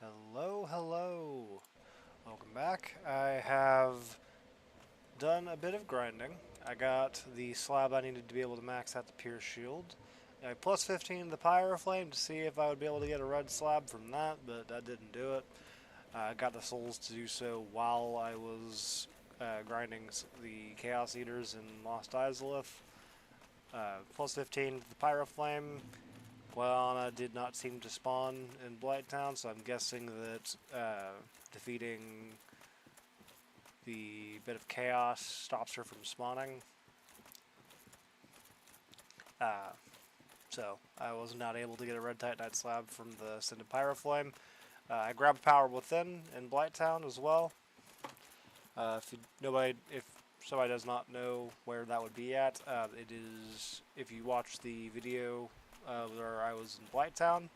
Hello, hello. Welcome back. I have done a bit of grinding. I got the slab I needed to be able to max out the Pierce Shield. I plus 15 the Pyro Flame to see if I would be able to get a red slab from that, but that didn't do it. I got the souls to do so while I was grinding the Chaos Eaters in Lost Izalith. Plus 15 the Pyro Flame. Guiana did not seem to spawn in Blighttown, so I'm guessing that defeating the bit of chaos stops her from spawning. So I was not able to get a red Titanite slab from the Ascended Pyroflame. I grabbed Power Within in Blighttown as well. If somebody does not know where that would be at, it is if you watch the video where I was in Blighttown,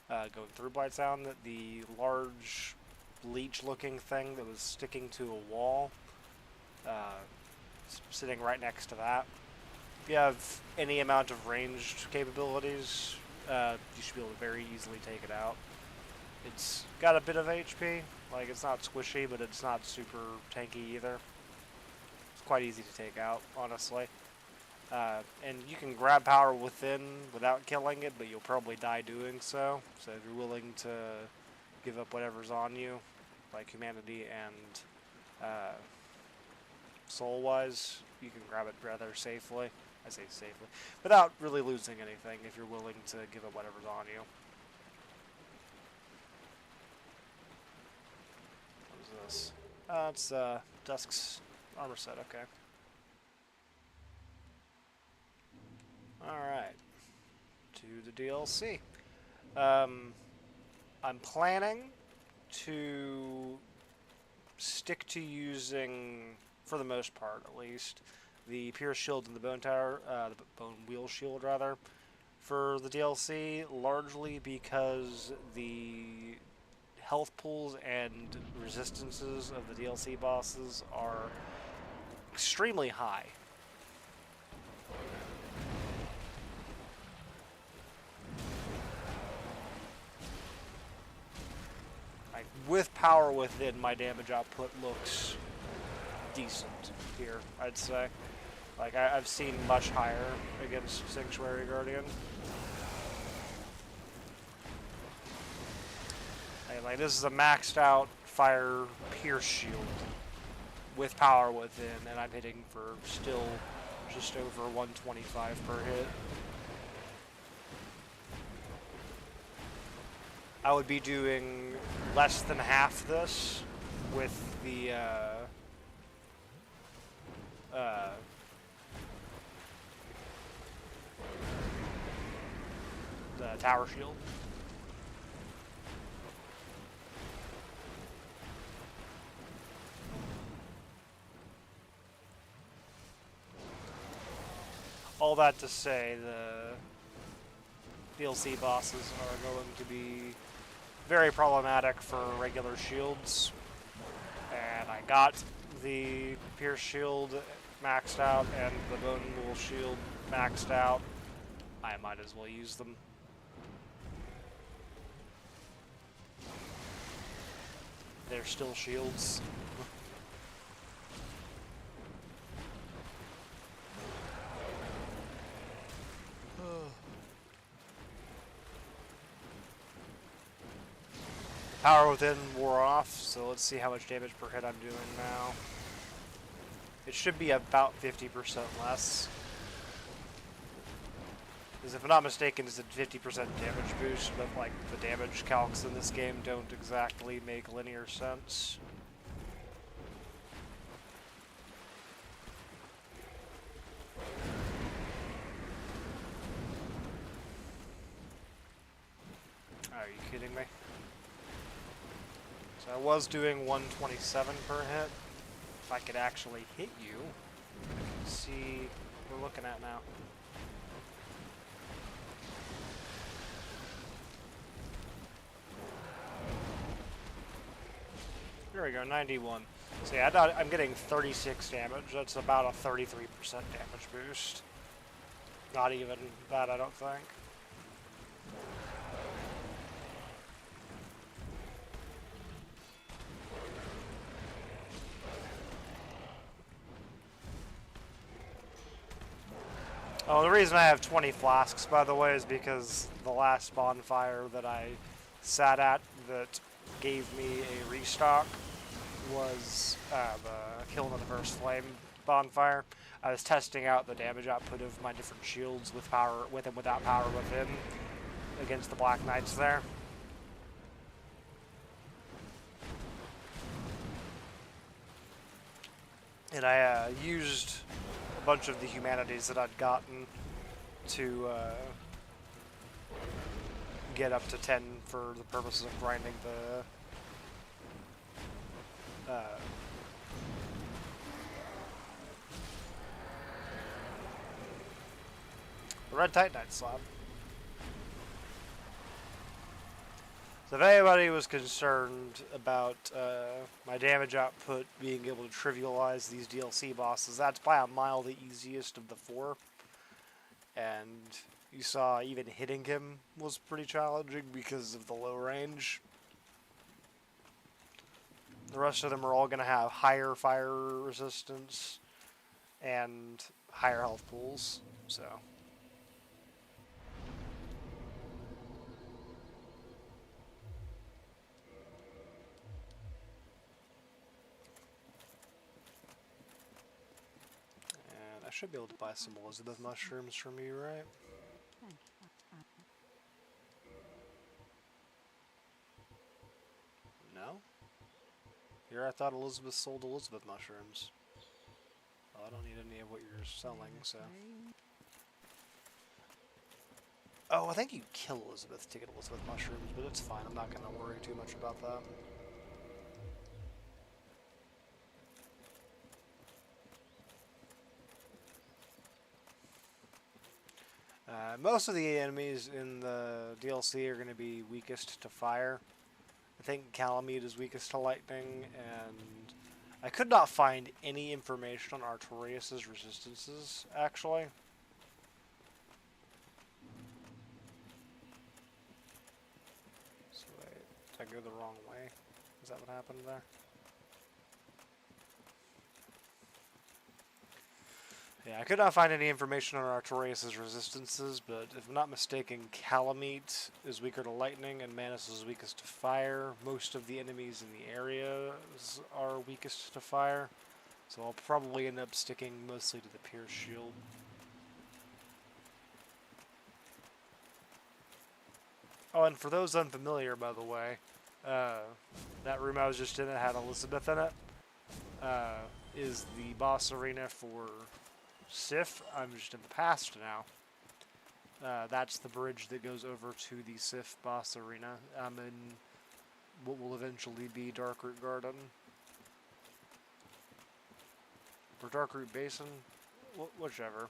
going through Blighttown, the large leech-looking thing that was sticking to a wall, sitting right next to that. If you have any amount of ranged capabilities, you should be able to very easily take it out. It's got a bit of HP, like it's not squishy, but it's not super tanky either. It's quite easy to take out, honestly. And you can grab Power Within without killing it, but you'll probably die doing so. So if you're willing to give up whatever's on you, like humanity and soul-wise, you can grab it rather safely. I say safely. Without really losing anything if you're willing to give up whatever's on you. What is this? It's Dusk's armor set, okay. Alright. To the DLC. I'm planning to stick to using, for the most part at least, the Pierce Shield and the Bone Tower, the Bone Wheel Shield rather, for the DLC, largely because the health pools and resistances of the DLC bosses are extremely high. Like, with Power Within, my damage output looks decent here, I'd say. Like, I've seen much higher against Sanctuary Guardian. And, like, this is a maxed out Fire Pierce Shield with Power Within, and I'm hitting for still just over 125 per hit. I would be doing less than half this with the Tower Shield. All that to say, the DLC bosses are going to be very problematic for regular shields. And I got the Pierce Shield maxed out and the Bone Wheel Shield maxed out. I might as well use them. They're still shields. Power Within wore off, so let's see how much damage per hit I'm doing now. It should be about 50% less. Because if I'm not mistaken, it's a 50% damage boost, but like the damage calcs in this game don't exactly make linear sense. Are you kidding me? So I was doing 127 per hit. If I could actually hit you, let's see what we're looking at now. There we go, 91. So yeah, I'm getting 36 damage. That's about a 33% damage boost. Not even that, I don't think. Oh, the reason I have 20 flasks, by the way, is because the last bonfire that I sat at that gave me a restock was the Kill Another First Flame bonfire. I was testing out the damage output of my different shields with power, with and without power within, against the Black Knights there. And I used a bunch of the humanities that I'd gotten to get up to 10 for the purposes of grinding the Red Titanite slab. So if anybody was concerned about my damage output being able to trivialize these DLC bosses, that's by a mile the easiest of the four. And you saw even hitting him was pretty challenging because of the low range. The rest of them are all going to have higher fire resistance and higher health pools, so... I should be able to buy some Elizabeth mushrooms from you, right? No? Here I thought Elizabeth sold Elizabeth mushrooms. Well, I don't need any of what you're selling, so... Oh, I think you kill Elizabeth to get Elizabeth mushrooms, but it's fine. I'm not going to worry too much about that. Most of the enemies in the DLC are going to be weakest to fire. I think Calamite is weakest to lightning, and I could not find any information on Artorias' resistances, actually. So wait, did I go the wrong way? Is that what happened there? Yeah, I could not find any information on Artorias' resistances, but if I'm not mistaken, Calamite is weaker to lightning and Manus is weakest to fire. Most of the enemies in the area are weakest to fire, so I'll probably end up sticking mostly to the Pierce Shield. Oh, and for those unfamiliar, by the way, that room I was just in that had Elizabeth in it is the boss arena for Sif. I'm just in the past now. That's the bridge that goes over to the Sif boss arena. I'm in what will eventually be Darkroot Garden. Or Darkroot Basin. Whichever.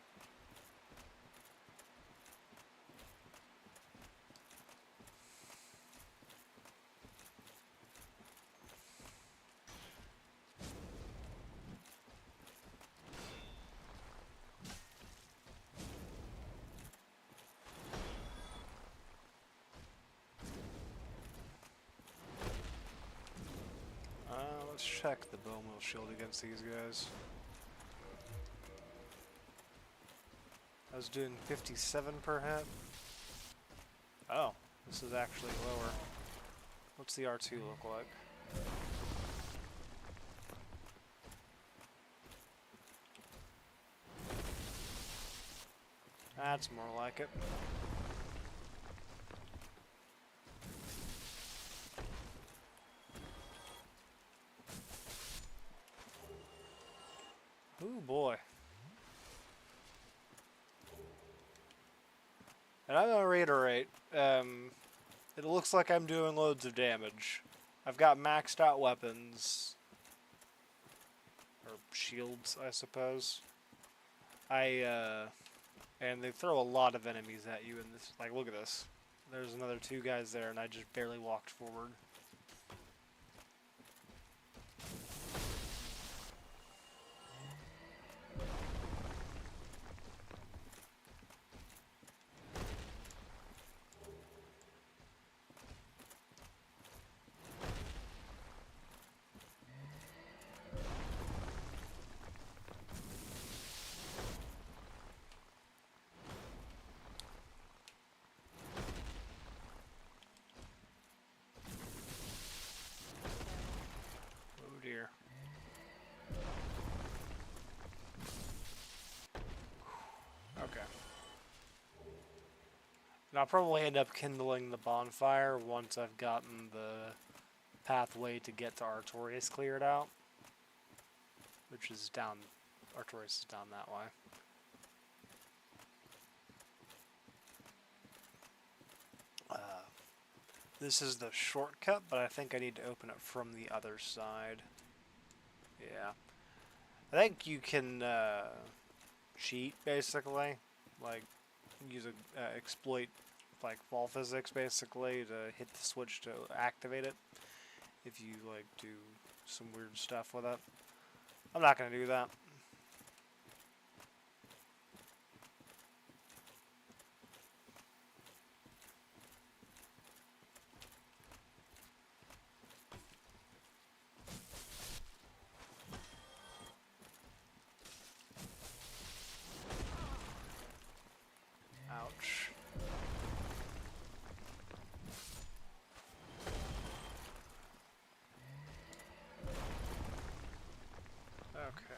Let's check the bone wheel shield against these guys. I was doing 57 per hit. Oh, this is actually lower. What's the R2 look like? That's more like it. Ooh boy. And I'm gonna reiterate, it looks like I'm doing loads of damage. I've got maxed out weapons. Or shields, I suppose. And they throw a lot of enemies at you in this. Like, look at this. There's another 2 guys there, and I just barely walked forward. And I'll probably end up kindling the bonfire once I've gotten the pathway to get to Artorias cleared out. Which is down... Artorias is down that way. This is the shortcut, but I think I need to open it from the other side. Yeah. I think you can cheat, basically. Like, use a exploit, like, fall physics, basically, to hit the switch to activate it. If you, like, do some weird stuff with it. I'm not going to do that. Ouch. Okay.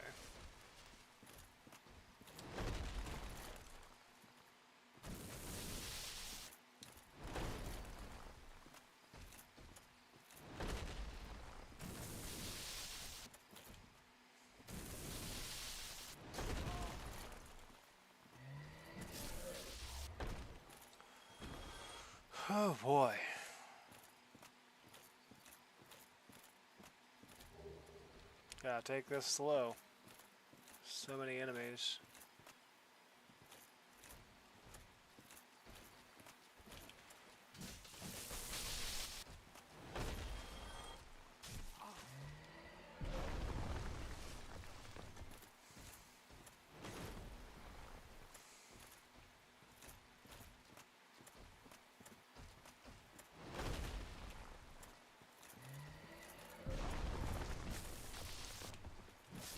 Oh boy. Gotta take this slow. So many enemies.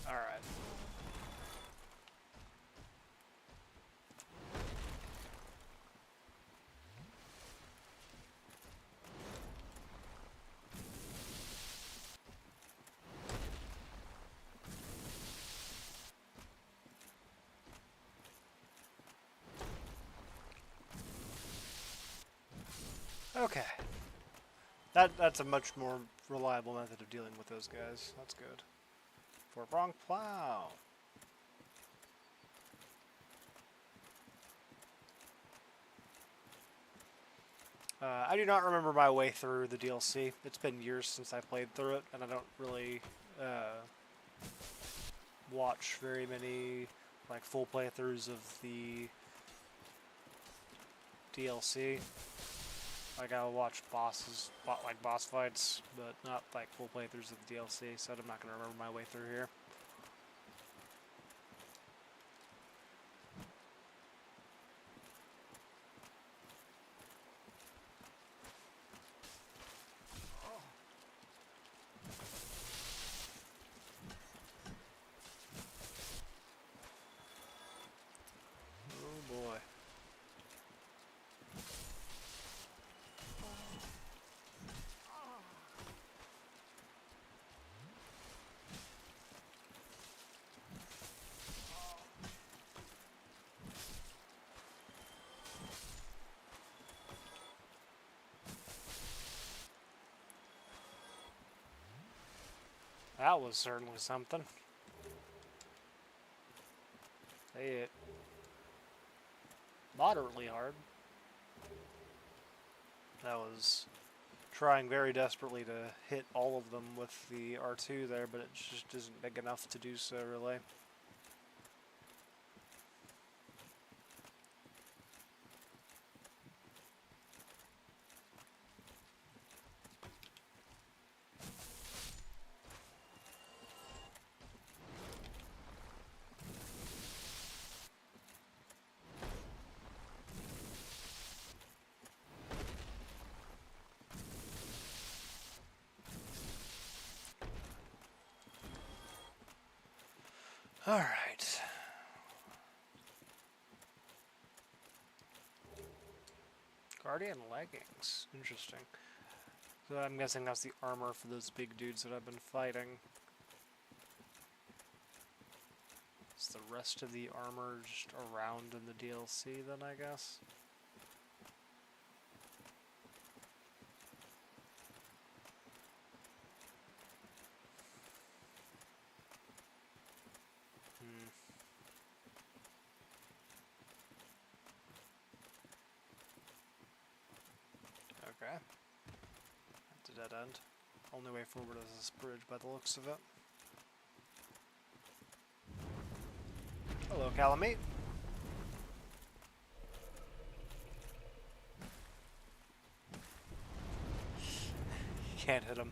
Alright. Okay. That's a much more reliable method of dealing with those guys. That's good. For wrong plow. I do not remember my way through the DLC. It's been years since I played through it, and I don't really watch very many like full playthroughs of the DLC. Like I'll watch like boss fights, but not like full playthroughs of the DLC. So I'm not gonna remember my way through here. Oh boy. That was certainly something. They hit moderately hard. That was trying very desperately to hit all of them with the R2 there, but it just isn't big enough to do so, really. Alright. Guardian leggings. Interesting. So I'm guessing that's the armor for those big dudes that I've been fighting. Is the rest of the armor just around in the DLC then, I guess? Okay. That's a dead end. Only way forward is this bridge by the looks of it. Hello, Calamite. Can't hit him.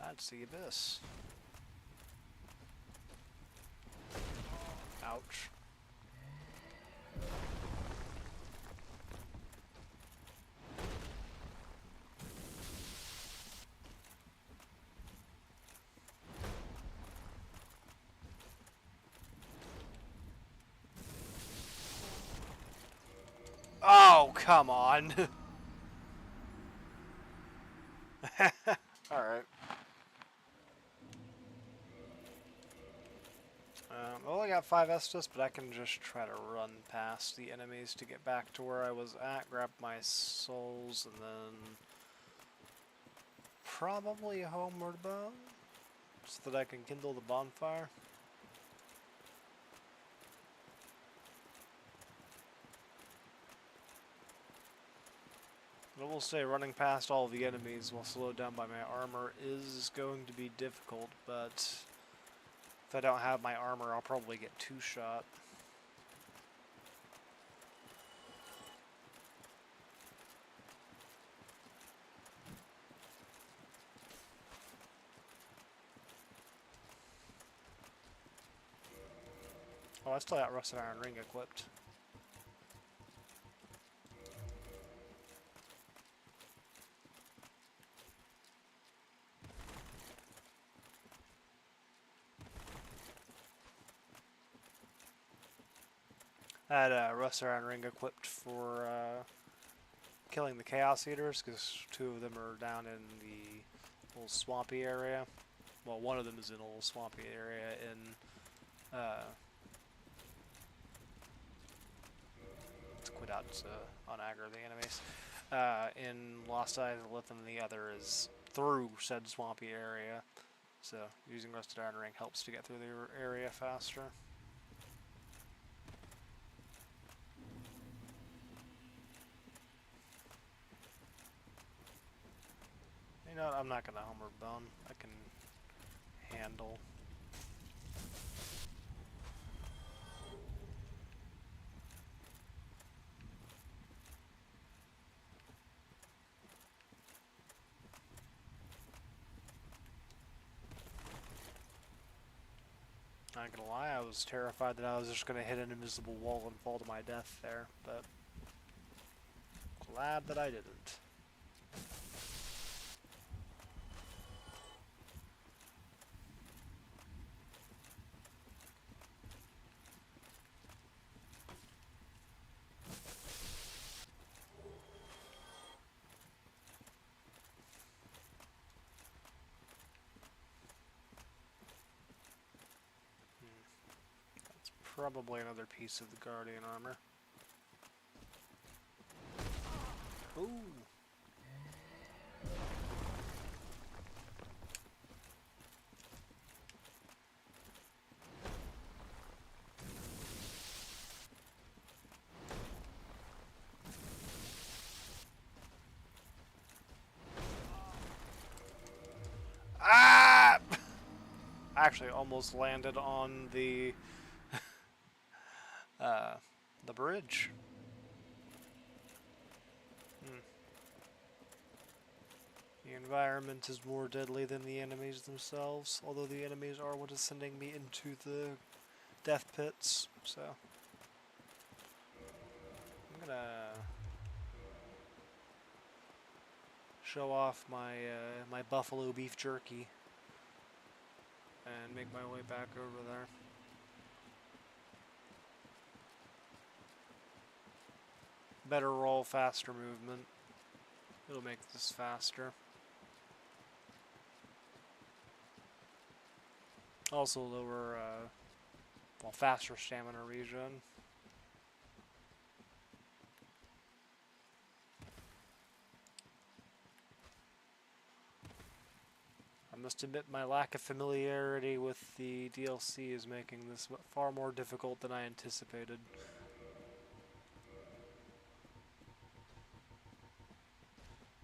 That's the abyss. Ouch. Oh, come on. Alright. I only got 5 Estus, but I can just try to run past the enemies to get back to where I was at, grab my souls, and then probably homeward bound, so that I can kindle the bonfire. I will say running past all the enemies while slowed down by my armor is going to be difficult, but if I don't have my armor, I'll probably get 2-shot. Oh, I still got Rusted Iron Ring equipped. I had a Rusted Iron Ring equipped for killing the Chaos Eaters, because 2 of them are down in the little swampy area. Well, one of them is in a little swampy area in to quit out to unaggro the enemies. In Lost Eyes of Lithim, the other is through said swampy area. So using Rusted Iron Ring helps to get through the area faster. You know what, I'm not going to homeward bone. I can handle. Not gonna lie, I was terrified that I was just gonna hit an invisible wall and fall to my death there, but glad that I didn't. Probably another piece of the Guardian armor. Ooh. Ah! I actually almost landed on the bridge. The environment is more deadly than the enemies themselves, although the enemies are what is sending me into the death pits, so I'm gonna show off my my buffalo beef jerky and make my way back over there. Better roll, faster movement. It'll make this faster. Also lower, well, faster stamina regen. must admit my lack of familiarity with the DLC is making this far more difficult than I anticipated.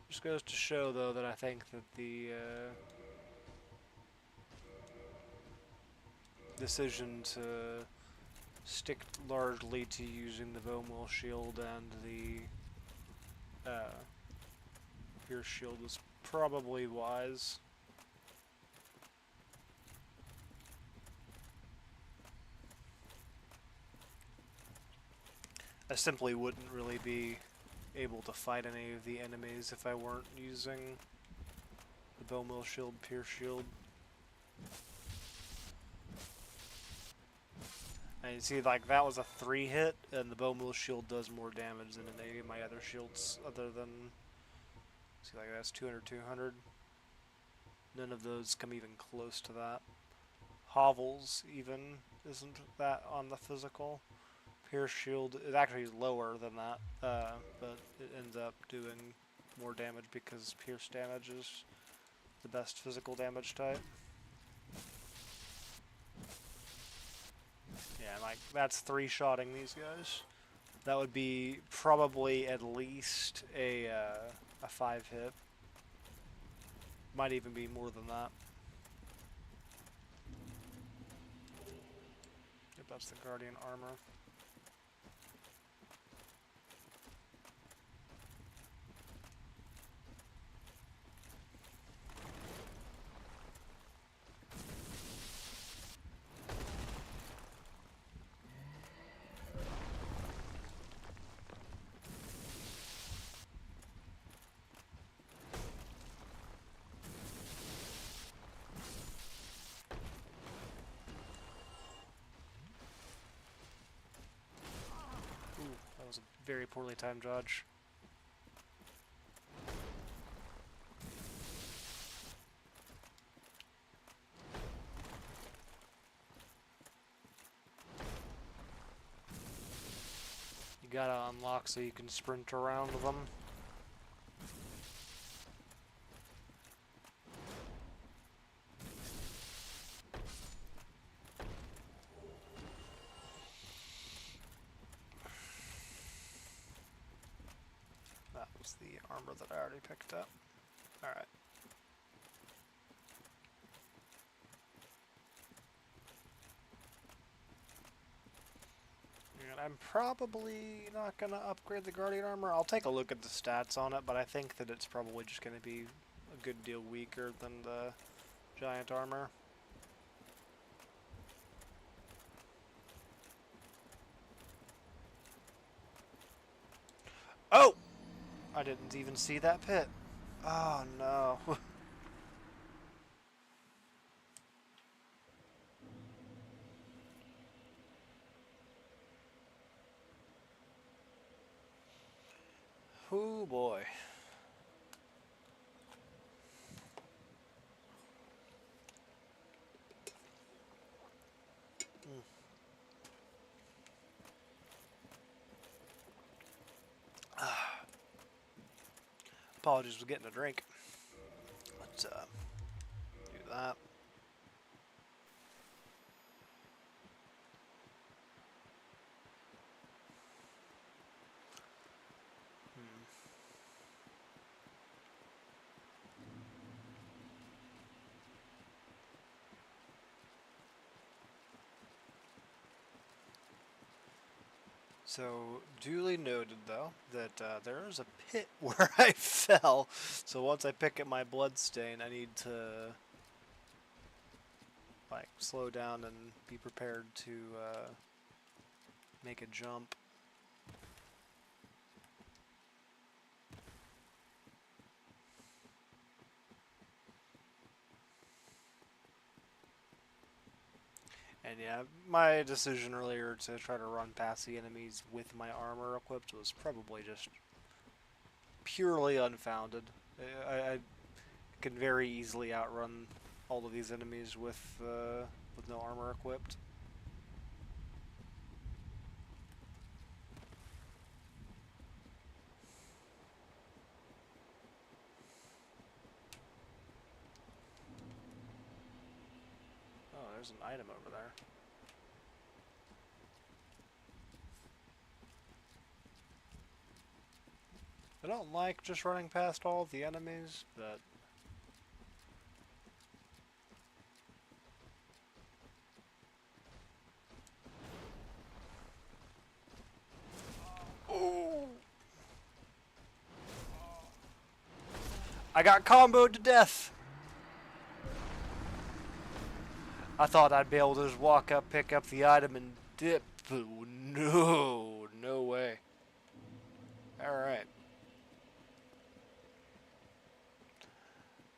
Just goes to show, though, that I think that the decision to stick largely to using the bone wheel shield and the pierce shield was probably wise. I simply wouldn't really be able to fight any of the enemies if I weren't using the bone wheel shield, pierce shield. And you see, like, that was a 3 hit, and the bone wheel shield does more damage than any of my other shields, other than, see, like, that's 200, 200. None of those come even close to that. Hovels even isn't that on the physical. Pierce shield is actually lower than that, but it ends up doing more damage because pierce damage is the best physical damage type. Yeah, like, that's 3-shotting these guys. That would be probably at least a 5 hit. Might even be more than that. Yep, that's the Guardian armor. That was a very poorly timed dodge. You gotta unlock so you can sprint around them. That was the armor that I already picked up. Alright. And I'm probably not going to upgrade the Guardian armor. I'll take a look at the stats on it, but I think that it's probably just going to be a good deal weaker than the giant armor. Oh! I didn't even see that pit. Oh no. Oh boy. Apologies for getting a drink. Let's do that. So, duly noted, though, that there is a pit where I fell. So once I pick up my bloodstain, I need to, like, slow down and be prepared to make a jump. And yeah, my decision earlier to try to run past the enemies with my armor equipped was probably just purely unfounded. I can very easily outrun all of these enemies with no armor equipped. there's an item over there. I don't like just running past all the enemies, but... Oh! I got comboed to death! I thought I'd be able to just walk up, pick up the item, and dip, but no, no way. Alright.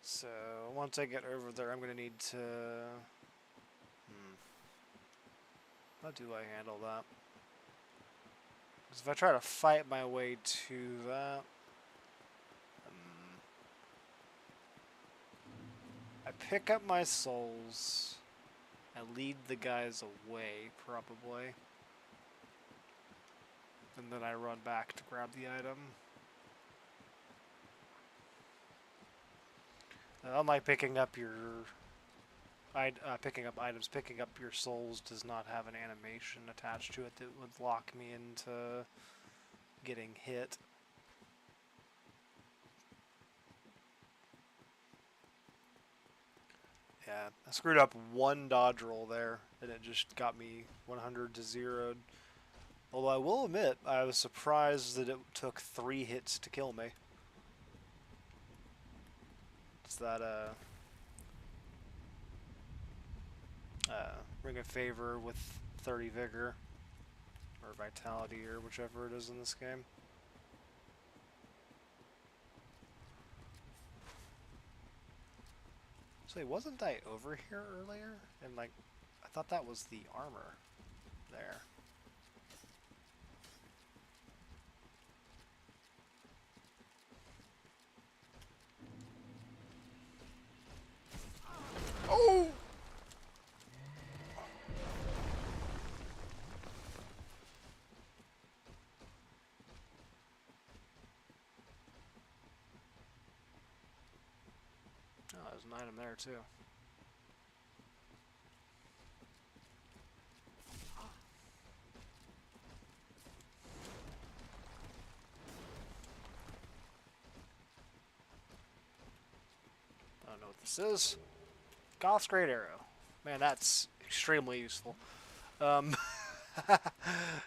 So, once I get over there, I'm going to need to... How do I handle that? Because if I try to fight my way to that... I pick up my souls. I lead the guys away, probably. And then I run back to grab the item. Unlike picking up your... picking up items, picking up your souls does not have an animation attached to it that would lock me into getting hit. Yeah, I screwed up one dodge roll there, and it just got me 100 to 0. Although I will admit, I was surprised that it took 3 hits to kill me. It's that, Ring of Favor with 30 Vigor, or Vitality, or whichever it is in this game. So wait, wasn't I over here earlier? And like, I thought that was the armor there. Oh! Oh, there's an item there too. I don't know what this is. Goth's Great Arrow. Man, that's extremely useful.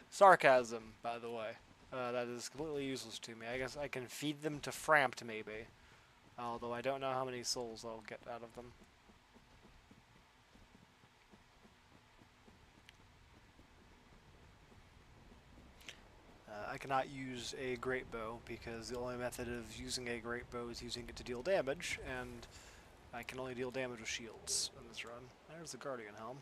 Sarcasm, by the way. That is completely useless to me. I guess I can feed them to Frampt, maybe. Although I don't know how many souls I'll get out of them. I cannot use a great bow because the only method of using a great bow is using it to deal damage, and I can only deal damage with shields in this run. There's the Guardian Helm.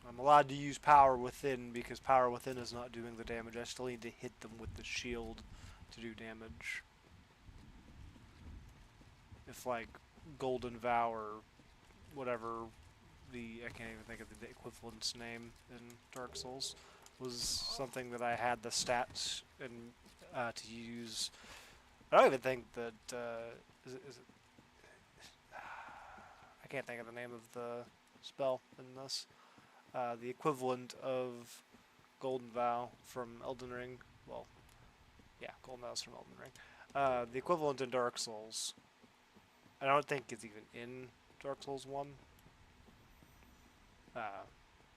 I'm allowed to use Power Within because Power Within is not doing the damage. I still need to hit them with the shield to do damage. If like Golden Vow or whatever I can't even think of the equivalent's name in Dark Souls, was something that I had the stats and to use. I don't even think that is it I can't think of the name of the spell in this. The equivalent of Golden Vow from Elden Ring. Well, yeah, Golden Vow is from Elden Ring. The equivalent in Dark Souls. I don't think it's even in Dark Souls 1.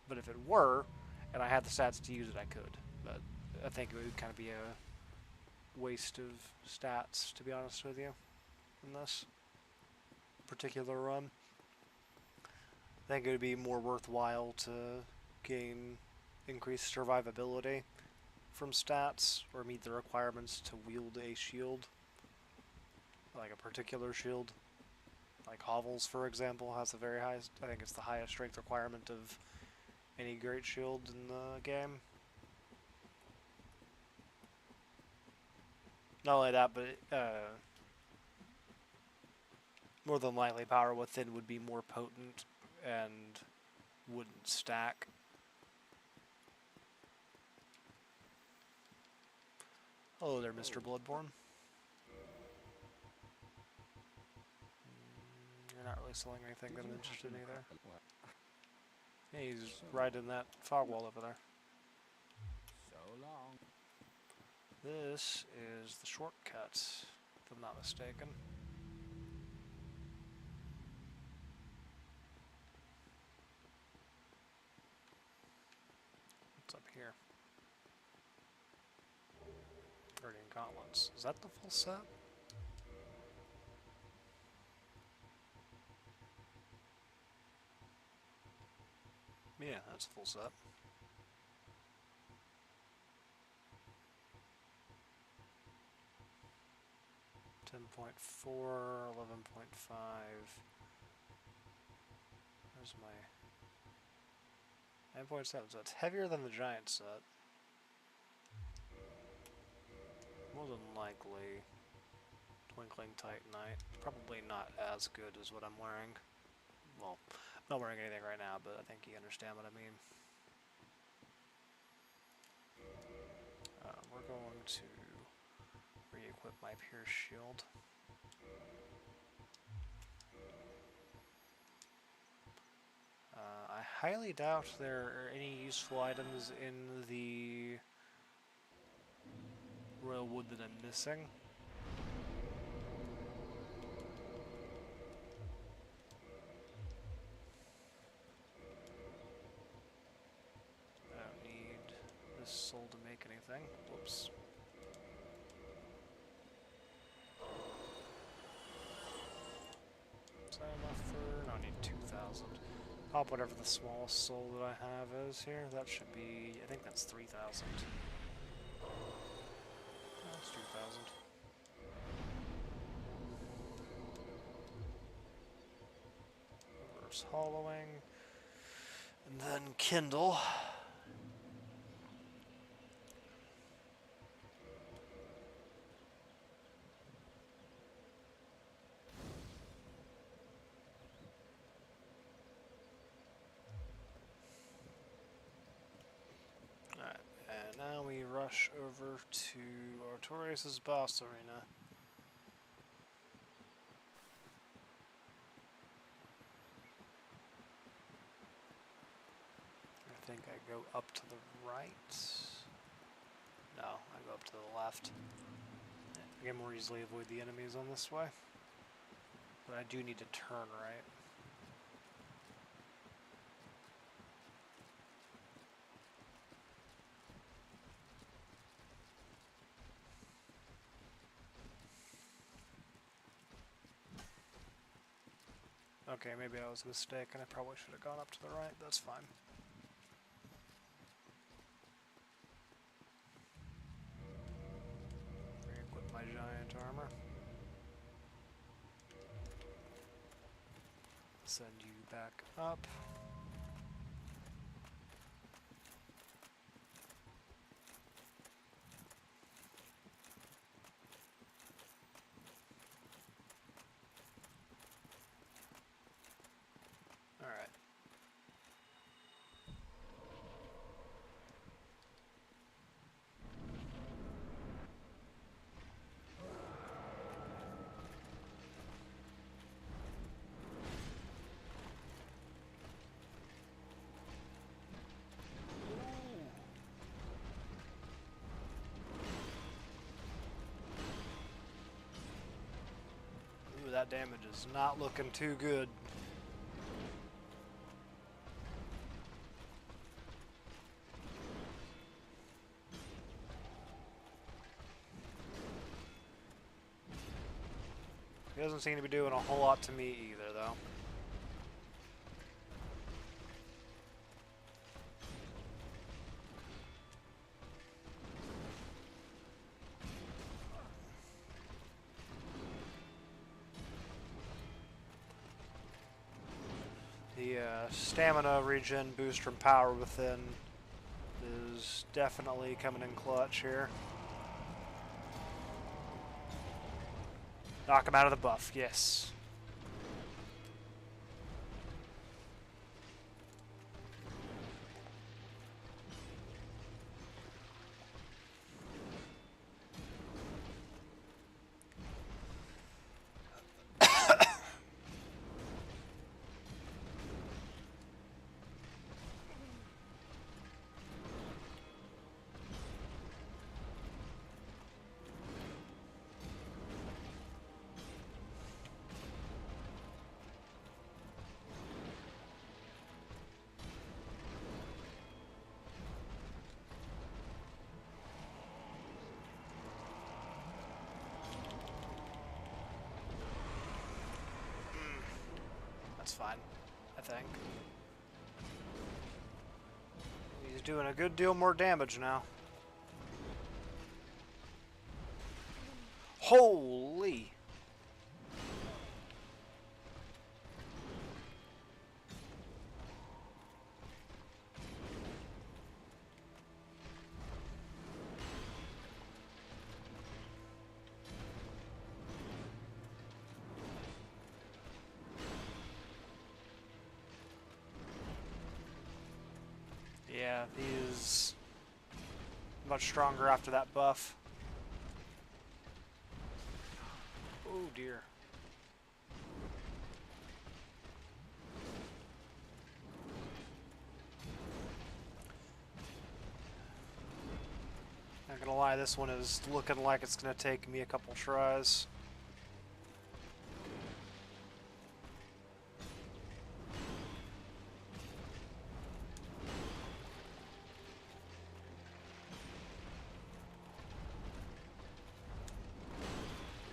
But if it were, and I had the stats to use it, I could. But I think it would kind of be a waste of stats, to be honest with you, in this particular run. I think it would be more worthwhile to gain increased survivability from stats, or meet the requirements to wield a shield, like a particular shield. Like Hovels, for example, has the very highest, I think it's the highest strength requirement of any great shield in the game. Not only that, but more than likely Power Within would be more potent and wouldn't stack. Hello there, Mr. Bloodborne. You're not really selling anything that I'm interested in either. Yeah, he's right in that fog wall over there. So long. This is the shortcut, if I'm not mistaken. What's up here? Guardian Gauntlets. Is that the full set? Yeah, that's a full set. $10.4, $11.5. Where's my 9.7? So it's heavier than the giant set. More than likely, Twinkling Titanite. Probably not as good as what I'm wearing. Well, I'm not wearing anything right now, but I think you understand what I mean. We're going to re-equip my Pierce Shield. I highly doubt there are any useful items in the Royal Wood that I'm missing. I don't need this soul to make anything. Whoops. Is that enough for... No, I need 2,000. Pop whatever the smallest soul that I have is here. That should be... I think that's 3,000. That's 2,000. Reverse hollowing. And then kindle. Alright, and now we rush over to Artorias' boss arena. I think I go up to the right. No, I go up to the left. I can more easily avoid the enemies on this way. But I do need to turn right. Okay, maybe I was mistaken. I probably should have gone up to the right. That's fine. Re-equip my giant armor. Send you back up. Alright. Ooh, that damage is not looking too good. He doesn't seem to be doing a whole lot to me either, though. The stamina regen boost from power within is definitely coming in clutch here. Knock him out of the buff, yes. That's fine, I think. He's doing a good deal more damage now. Holy! Yeah, he's much stronger after that buff. Oh dear. Not gonna lie, this one is looking like it's gonna take me a couple tries.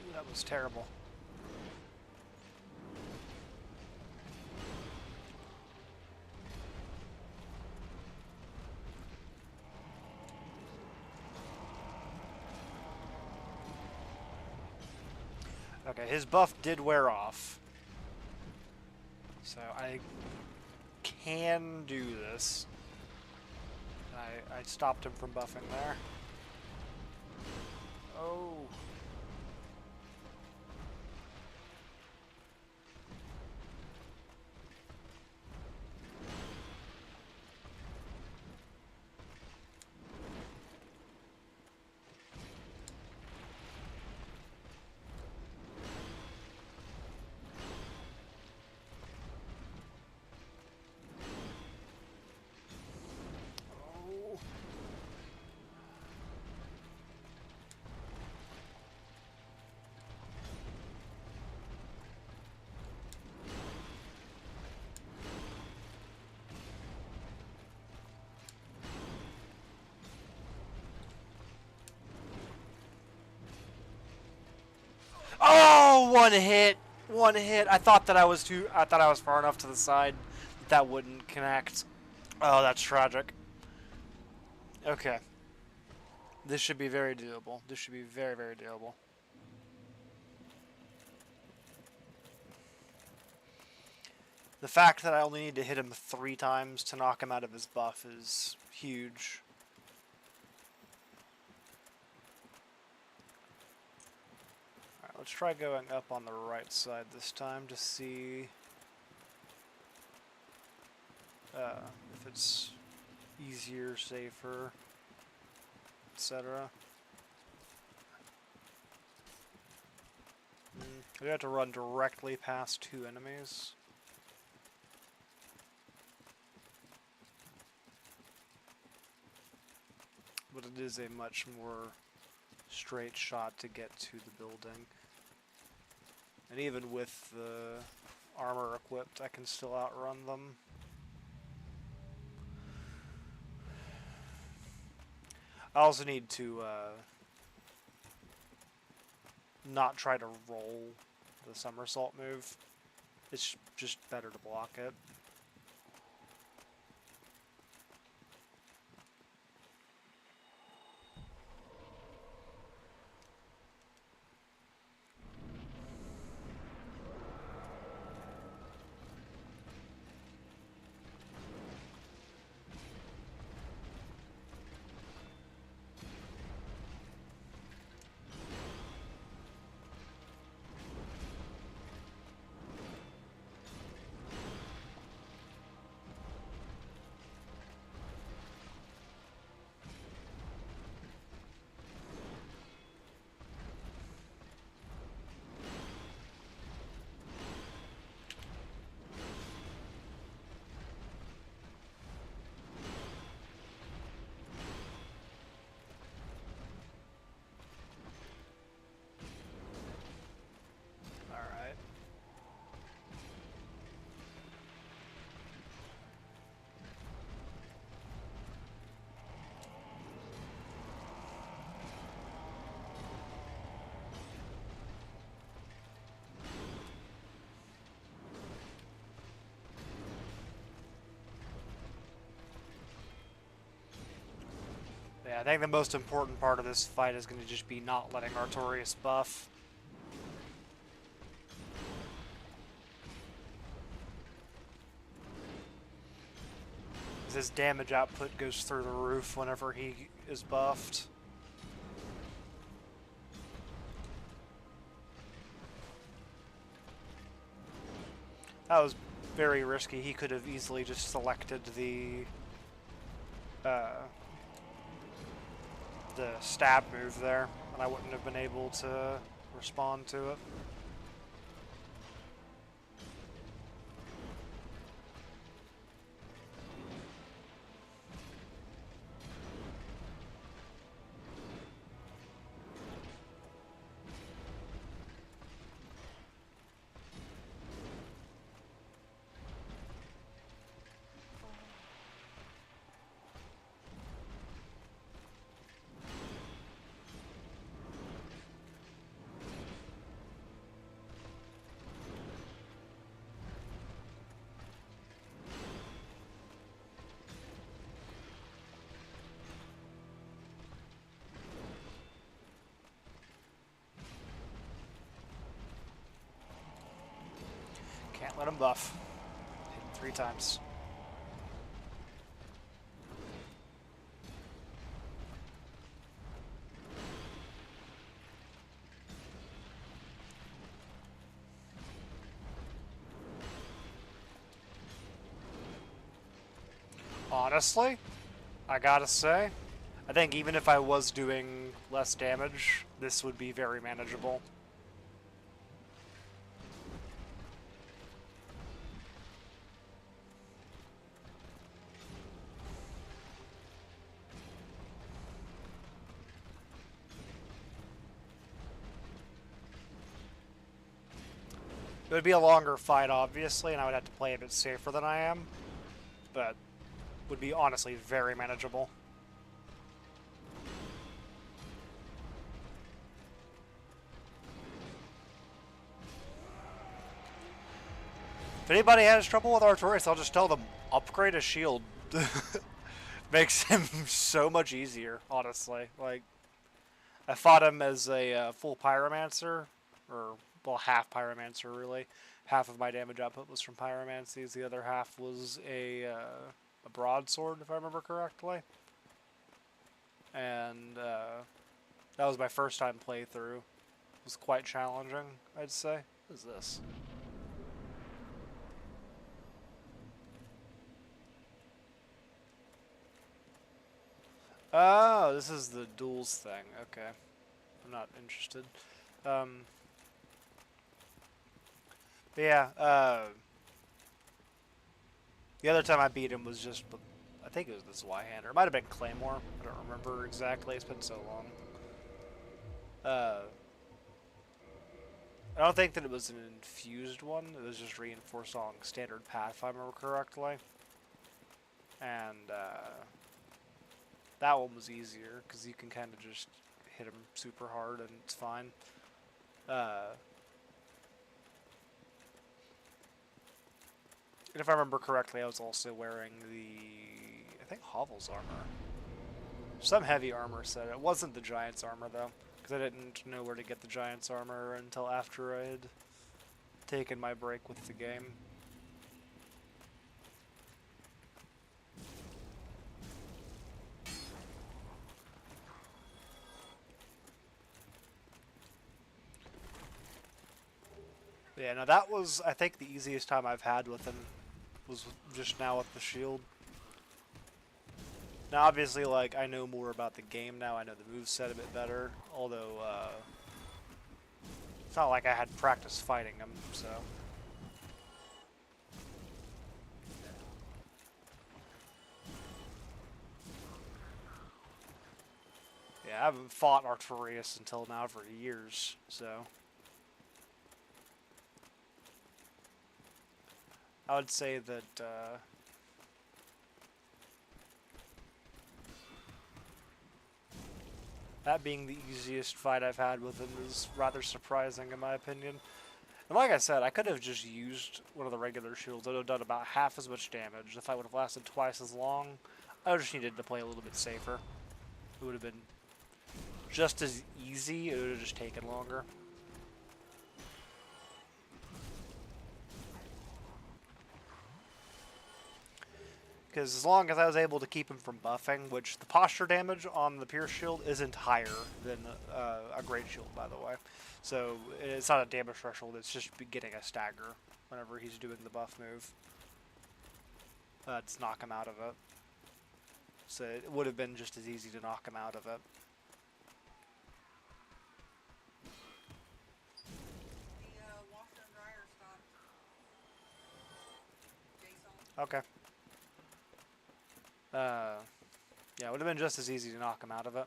Ooh, that was terrible. Okay, his buff did wear off. So I can do this. I stopped him from buffing there. Oh. Oh, one hit. One hit. I thought that I was far enough to the side that wouldn't connect. Oh, that's tragic. Okay. This should be very doable. This should be very, very doable. The fact that I only need to hit him 3 times to knock him out of his buff is huge. Alright, let's try going up on the right side this time to see if it's easier, safer, etc. We have to run directly past 2 enemies. But it is a much more straight shot to get to the building. And even with the armor equipped, I can still outrun them. I also need to not try to roll the somersault move. It's just better to block it. Yeah, I think the most important part of this fight is going to just be not letting Artorias buff. His damage output goes through the roof whenever he is buffed. That was very risky. He could have easily just selected the stab move there, and I wouldn't have been able to respond to it. Can't let him buff. Hit him 3 times. Honestly, I gotta say, I think even if I was doing less damage, this would be very manageable. It would be a longer fight, obviously, and I would have to play a bit safer than I am, but would be honestly very manageable. If anybody has trouble with Artorias, I'll just tell them, upgrade a shield. Makes him so much easier, honestly. Like, I fought him as a full Pyromancer, or, well, half Pyromancer, really. Half of my damage output was from Pyromancies, the other half was a broadsword, if I remember correctly. And that was my first time playthrough. It was quite challenging, I'd say. What is this? Oh, this is the duels thing. Okay. I'm not interested. But yeah, the other time I beat him was just, I think it was the Zweihander. It might have been Claymore. I don't remember exactly. It's been so long. I don't think that it was an infused one. It was just reinforced on standard path, if I remember correctly. And that one was easier because you can kind of just hit him super hard and it's fine. And if I remember correctly, I was also wearing I think Hovel's armor. Some heavy armor set. It wasn't the Giant's armor, though, because I didn't know where to get the Giant's armor until after I had taken my break with the game. Yeah, no, that was, I think, the easiest time I've had with him was just now with the shield. Now, obviously, like, I know more about the game now. I know the moveset a bit better, although, it's not like I had practice fighting him, so. Yeah, I haven't fought Artorias until now for years, so. I would say that, that being the easiest fight I've had with him is rather surprising in my opinion. And like I said, I could have just used one of the regular shields. It would have done about half as much damage. The fight would have lasted twice as long. I just needed to play a little bit safer. It would have been just as easy, it would have just taken longer. Because as long as I was able to keep him from buffing, which the posture damage on the Pierce Shield isn't higher than a Great Shield, by the way. So it's not a damage threshold, it's just getting a stagger whenever he's doing the buff move. To knock him out of it. So it would have been just as easy to knock him out of it. Washer and dryer stopped. Jason. Okay. Yeah, it would have been just as easy to knock him out of it.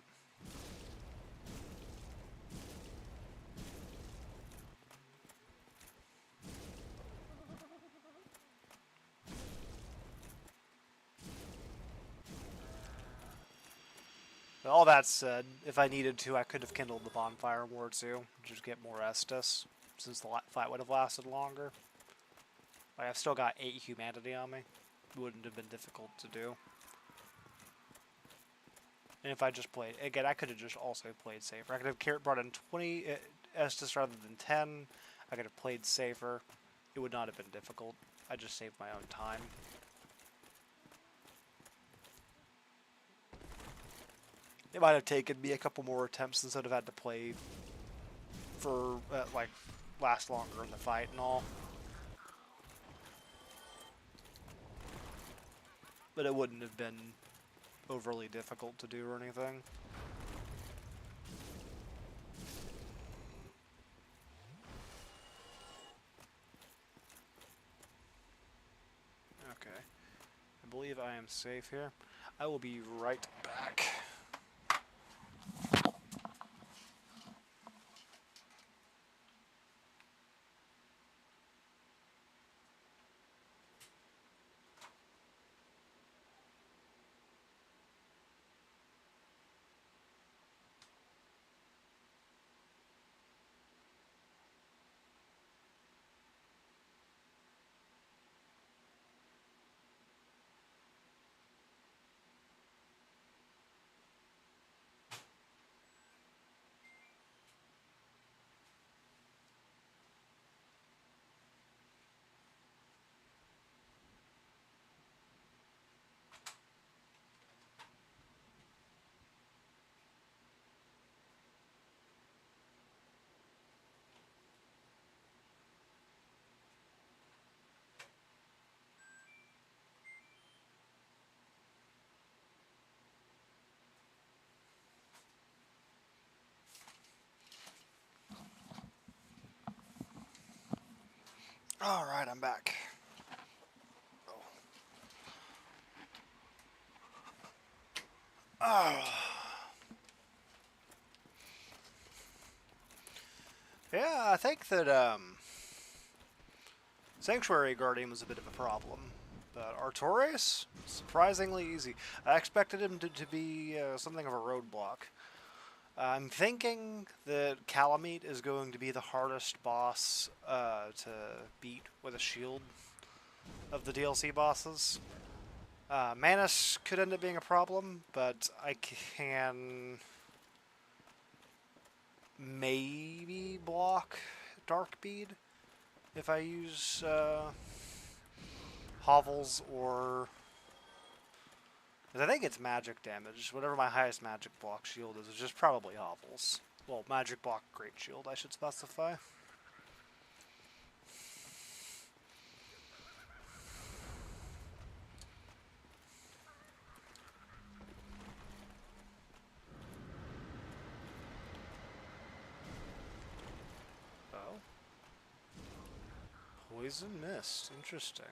But all that said, if I needed to, I could have kindled the bonfire more too, just get more Estus, since the fight would have lasted longer. Like, I've still got 8 humanity on me. It wouldn't have been difficult to do. And if I just played, again, I could have just also played safer. I could have brought in 20 Estus rather than 10. I could have played safer. It would not have been difficult. I just saved my own time. It might have taken me a couple more attempts instead of had to play for, like, last longer in the fight and all. But it wouldn't have been overly difficult to do or anything. Okay. I believe I am safe here. I will be right back. Alright, I'm back. Oh. Yeah, I think that Sanctuary Guardian was a bit of a problem. But Artorias, surprisingly easy. I expected him to be something of a roadblock. I'm thinking that Calamite is going to be the hardest boss to beat with a shield of the DLC bosses. Manus could end up being a problem, but I can maybe block Darkbead if I use Hovels or... I think it's magic damage. Whatever my highest magic block shield is, it's just probably Hovels. Well, magic block great shield, I should specify. Oh. Poison Mist. Interesting.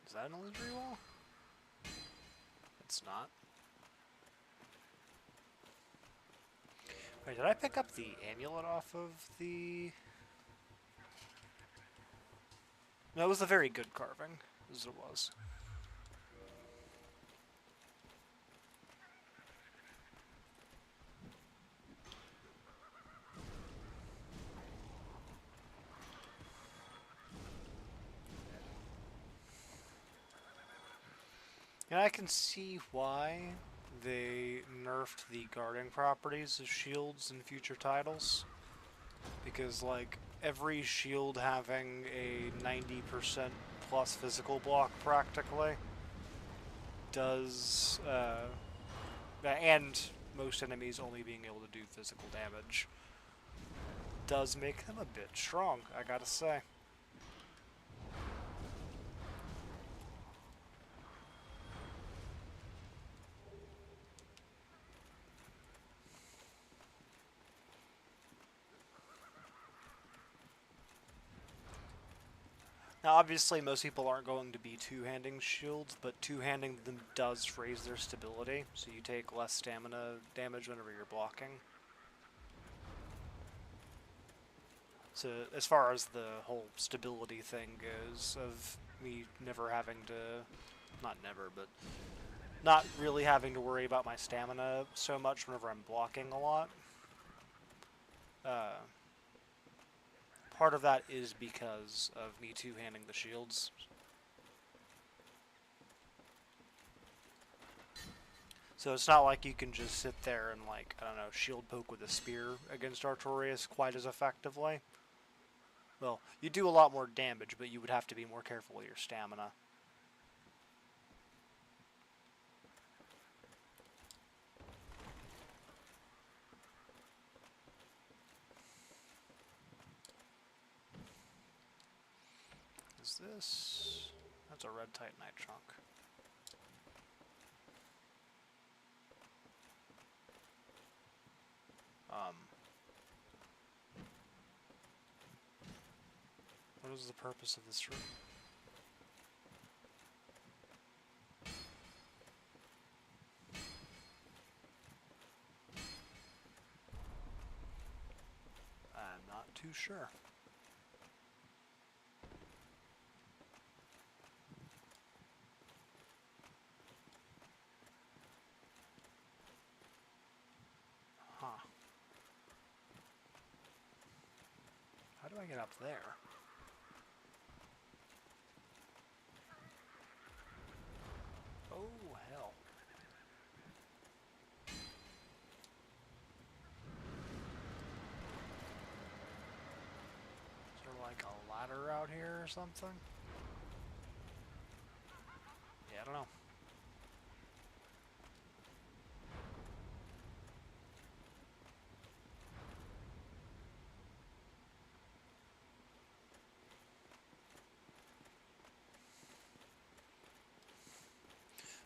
Is that an illusory wall? It's not. Wait, did I pick up the amulet off of the... No, it was a very good carving, as it was. And I can see why they nerfed the guarding properties of shields in future titles. Because, like, every shield having a 90% plus physical block practically does, and most enemies only being able to do physical damage, does make them a bit strong, I gotta say. Now, obviously, most people aren't going to be two-handing shields, but two-handing them does raise their stability, so you take less stamina damage whenever you're blocking. So, as far as the whole stability thing goes, of me never having to, not never, but not really having to worry about my stamina so much whenever I'm blocking a lot. Part of that is because of me two-handing the shields. So it's not like you can just sit there and, like, I don't know, shield poke with a spear against Artorias quite as effectively. Well, you do a lot more damage, but you would have to be more careful with your stamina. Is this... That's a red Titanite trunk. What is the purpose of this room? I'm not too sure. Huh. How do I get up there? Oh, hell. Is there like a ladder out here or something? Yeah, I don't know.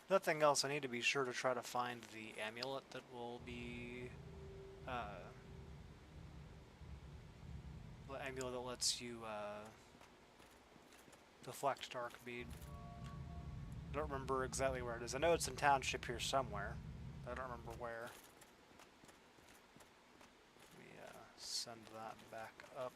Nothing else, I need to be sure to try to find the amulet that will be, the amulet that lets you, deflect Dark Bead. I don't remember exactly where it is. I know it's in Township here somewhere, but I don't remember where. Let me, send that back up.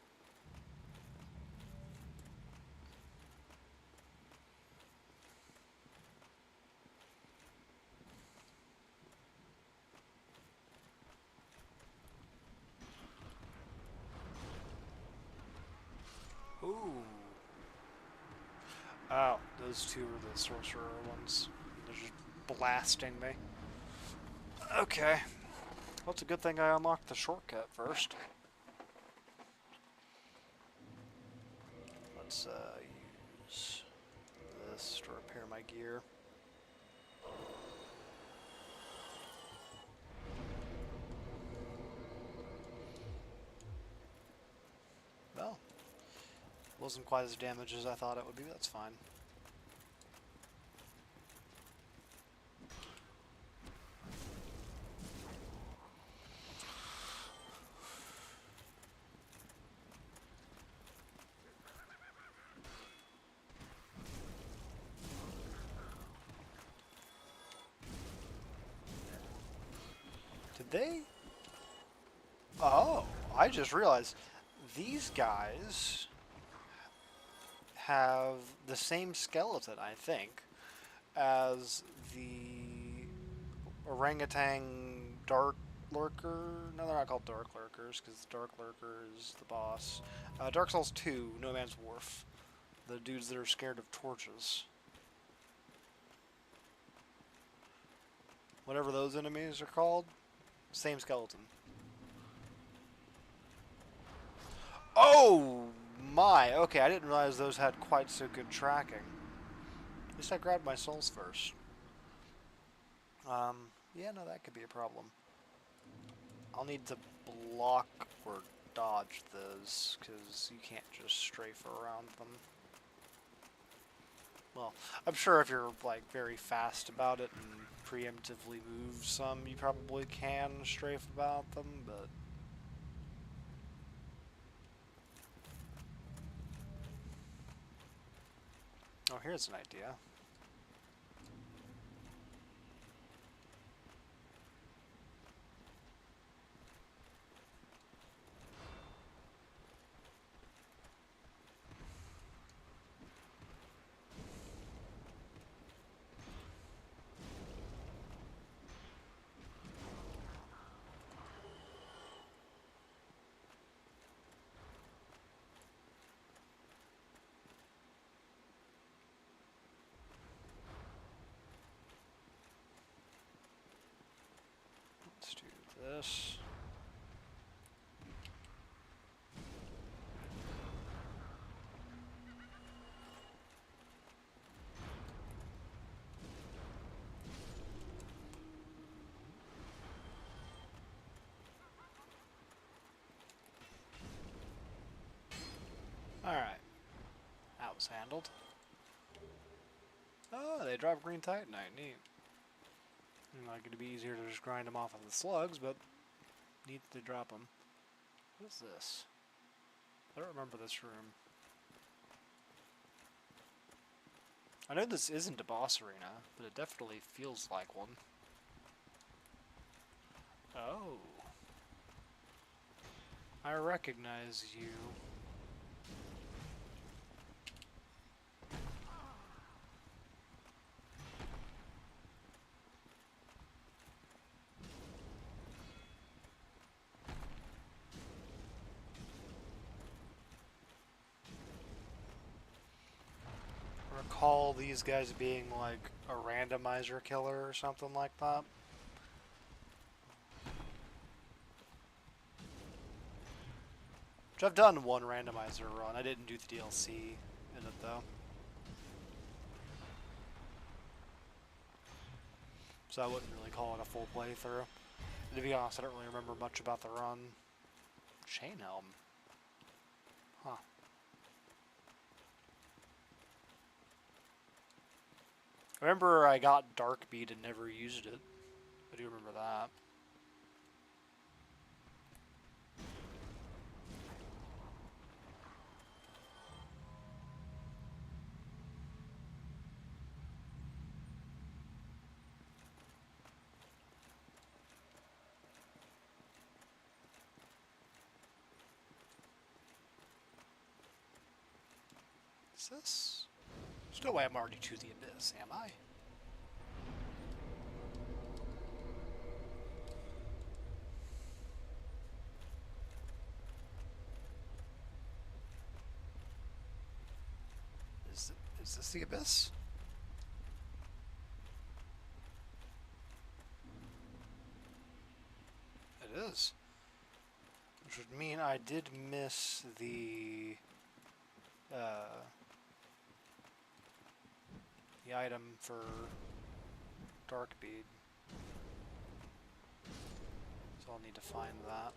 Ooh. Oh, those two are the sorcerer ones. They're just blasting me. Okay. Well, it's a good thing I unlocked the shortcut first. Let's use this to repair my gear. Well, wasn't quite as damaged as I thought it would be. That's fine. Did they? Oh, I just realized these guys have the same skeleton, I think, as the orangutan dark lurker. No, they're not called dark lurkers because dark lurker is the boss. Dark Souls 2, No Man's Wharf. The dudes that are scared of torches. Whatever those enemies are called, same skeleton. Oh my! Okay, I didn't realize those had quite so good tracking. At least I grabbed my souls first. Yeah, no, that could be a problem. I'll need to block or dodge those, because you can't just strafe around them. Well, I'm sure if you're, like, very fast about it and preemptively move some, you probably can strafe about them, but... Oh, here's an idea. Let's do this. Alright. That was handled. Oh, they drop green titanite. Neat. Like it'd be easier to just grind them off of the slugs, but neat that they drop them. What is this? I don't remember this room. I know this isn't a boss arena, but it definitely feels like one. Oh. I recognize you. Recall these guys being like a randomizer killer or something like that. Which I've done one randomizer run. I didn't do the DLC in it though. So I wouldn't really call it a full playthrough. And to be honest, I don't really remember much about the run. Chain helm. Huh. I remember I got Darkbeat and never used it. I do remember that. Is this? There's no way I'm already to the abyss, am I? Is this the abyss? It is. Which would mean I did miss the item for Darkbead. So I'll need to find that.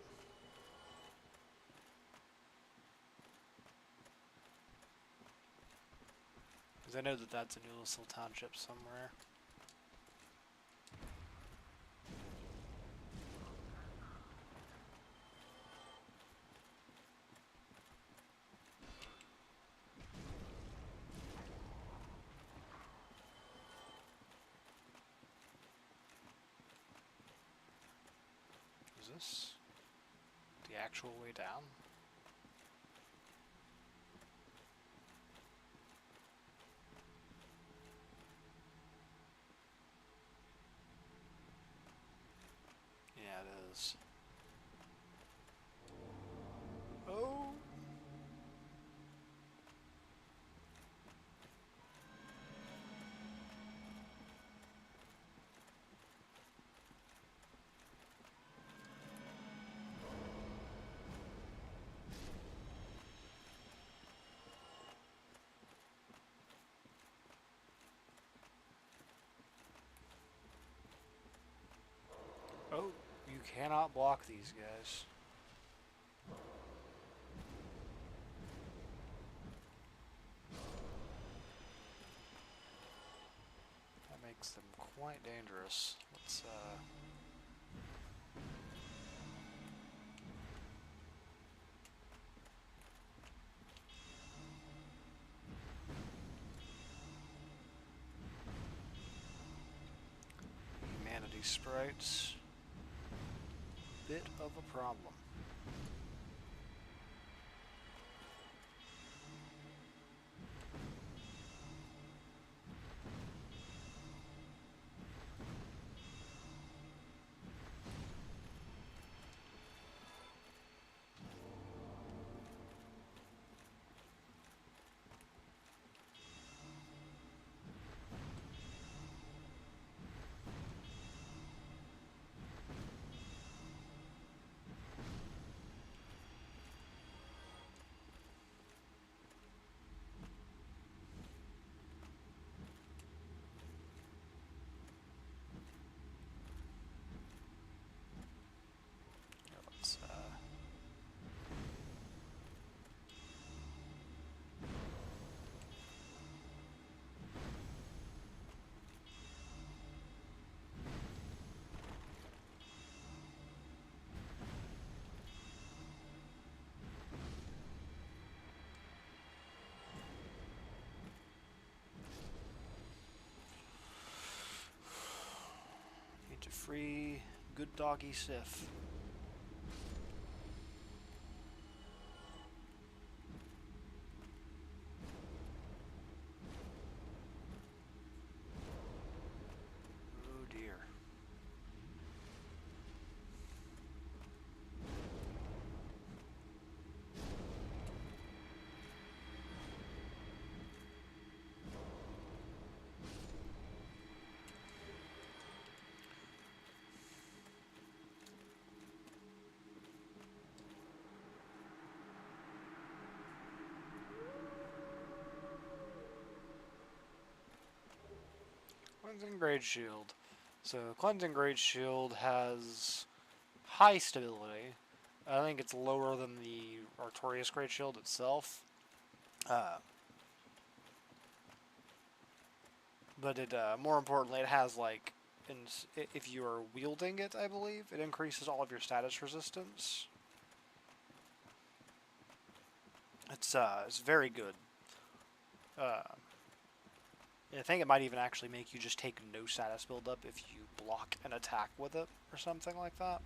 Because I know that that's in Ulyssel Township somewhere. Is this the actual way down? Yeah, it is. Oh! cannot block these guys. That makes them quite dangerous. Let's humanity sprites. Bit of a problem. Let's need to free good doggy Sif. Oh dear. Cleansing Great Shield. So Cleansing Great Shield has high stability. I think it's lower than the Artorias Great Shield itself. But it, more importantly, it has like, if you are wielding it, I believe, it increases all of your status resistance. It's very good. I think it might even actually make you just take no status buildup if you block an attack with it or something like that.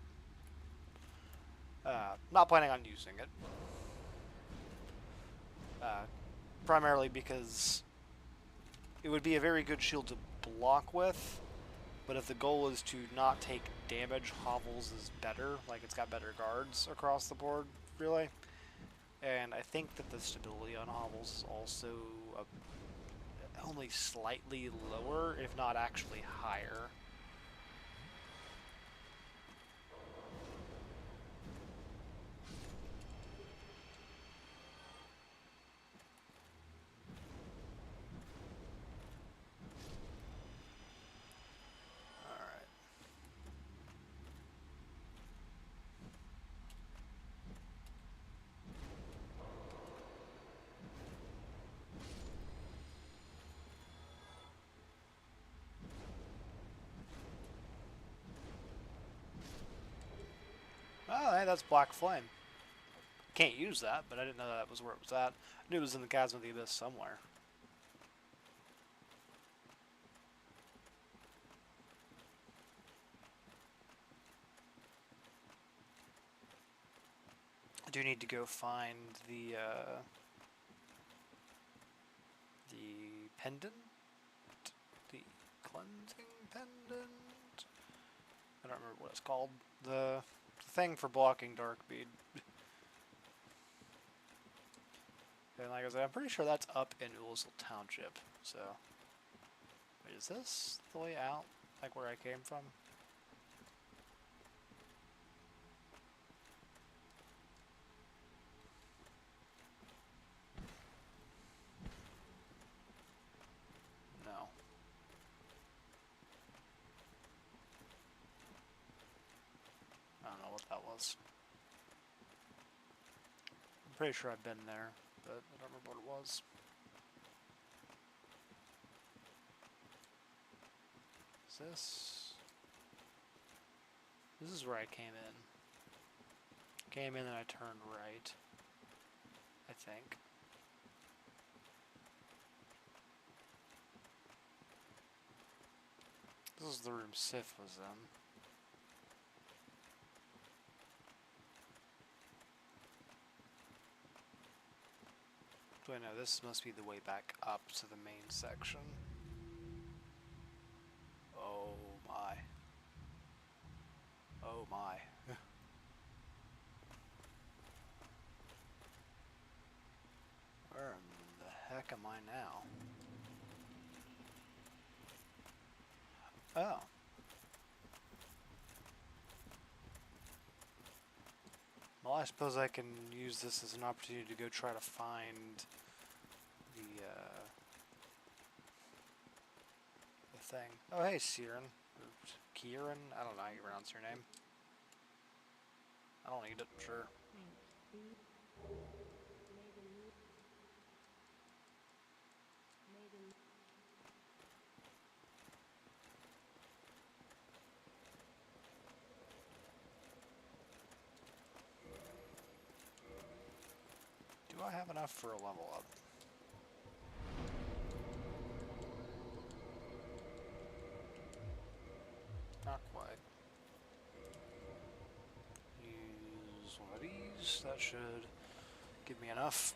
Not planning on using it. Primarily because it would be a very good shield to block with, but if the goal is to not take damage, Hovels is better. Like, it's got better guards across the board, really. And I think that the stability on Hovels is also only slightly lower, if not actually higher. Oh, hey, that's Black Flame. Can't use that, but I didn't know that was where it was at. I knew it was in the Chasm of the Abyss somewhere. I do need to go find the pendant? The cleansing pendant? I don't remember what it's called. The thing for blocking Darkbead. And like I said, I'm pretty sure that's up in Ulazil Township, so... Wait, is this the way out? Like where I came from? No. was. I'm pretty sure I've been there, but I don't remember what it was. Is this? This is where I came in. Came in and I turned right. I think. This is the room Sif was in. Do I know? This must be the way back up to the main section. Oh my. Oh my. Where in the heck am I now? Oh. Well, I suppose I can use this as an opportunity to go try to find the thing. Oh, hey, Siren. Or Kieran? I don't know how you pronounce your name. I don't need it, sure. Do I have enough for a level up? Not quite. Use one of these. That should give me enough.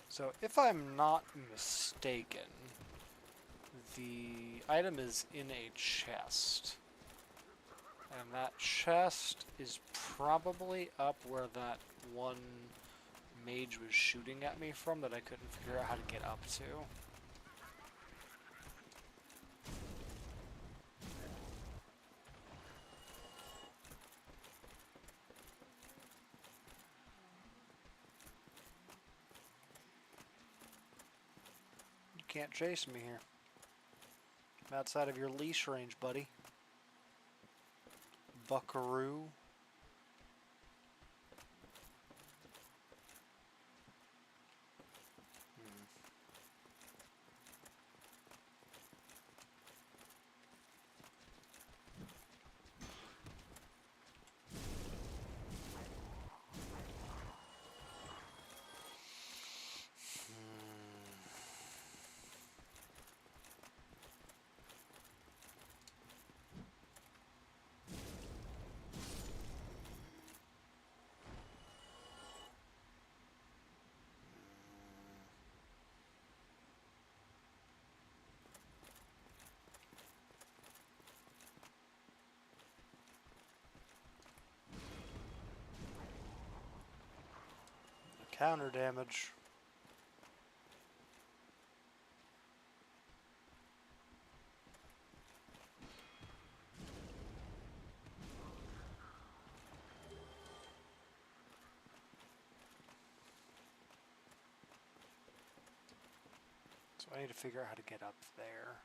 So, if I'm not mistaken, the item is in a chest. And that chest is probably up where that one mage was shooting at me from that I couldn't figure out how to get up to. You can't chase me here. I'm outside of your leash range, buddy. Buckaroo. Counter damage. So I need to figure out how to get up there.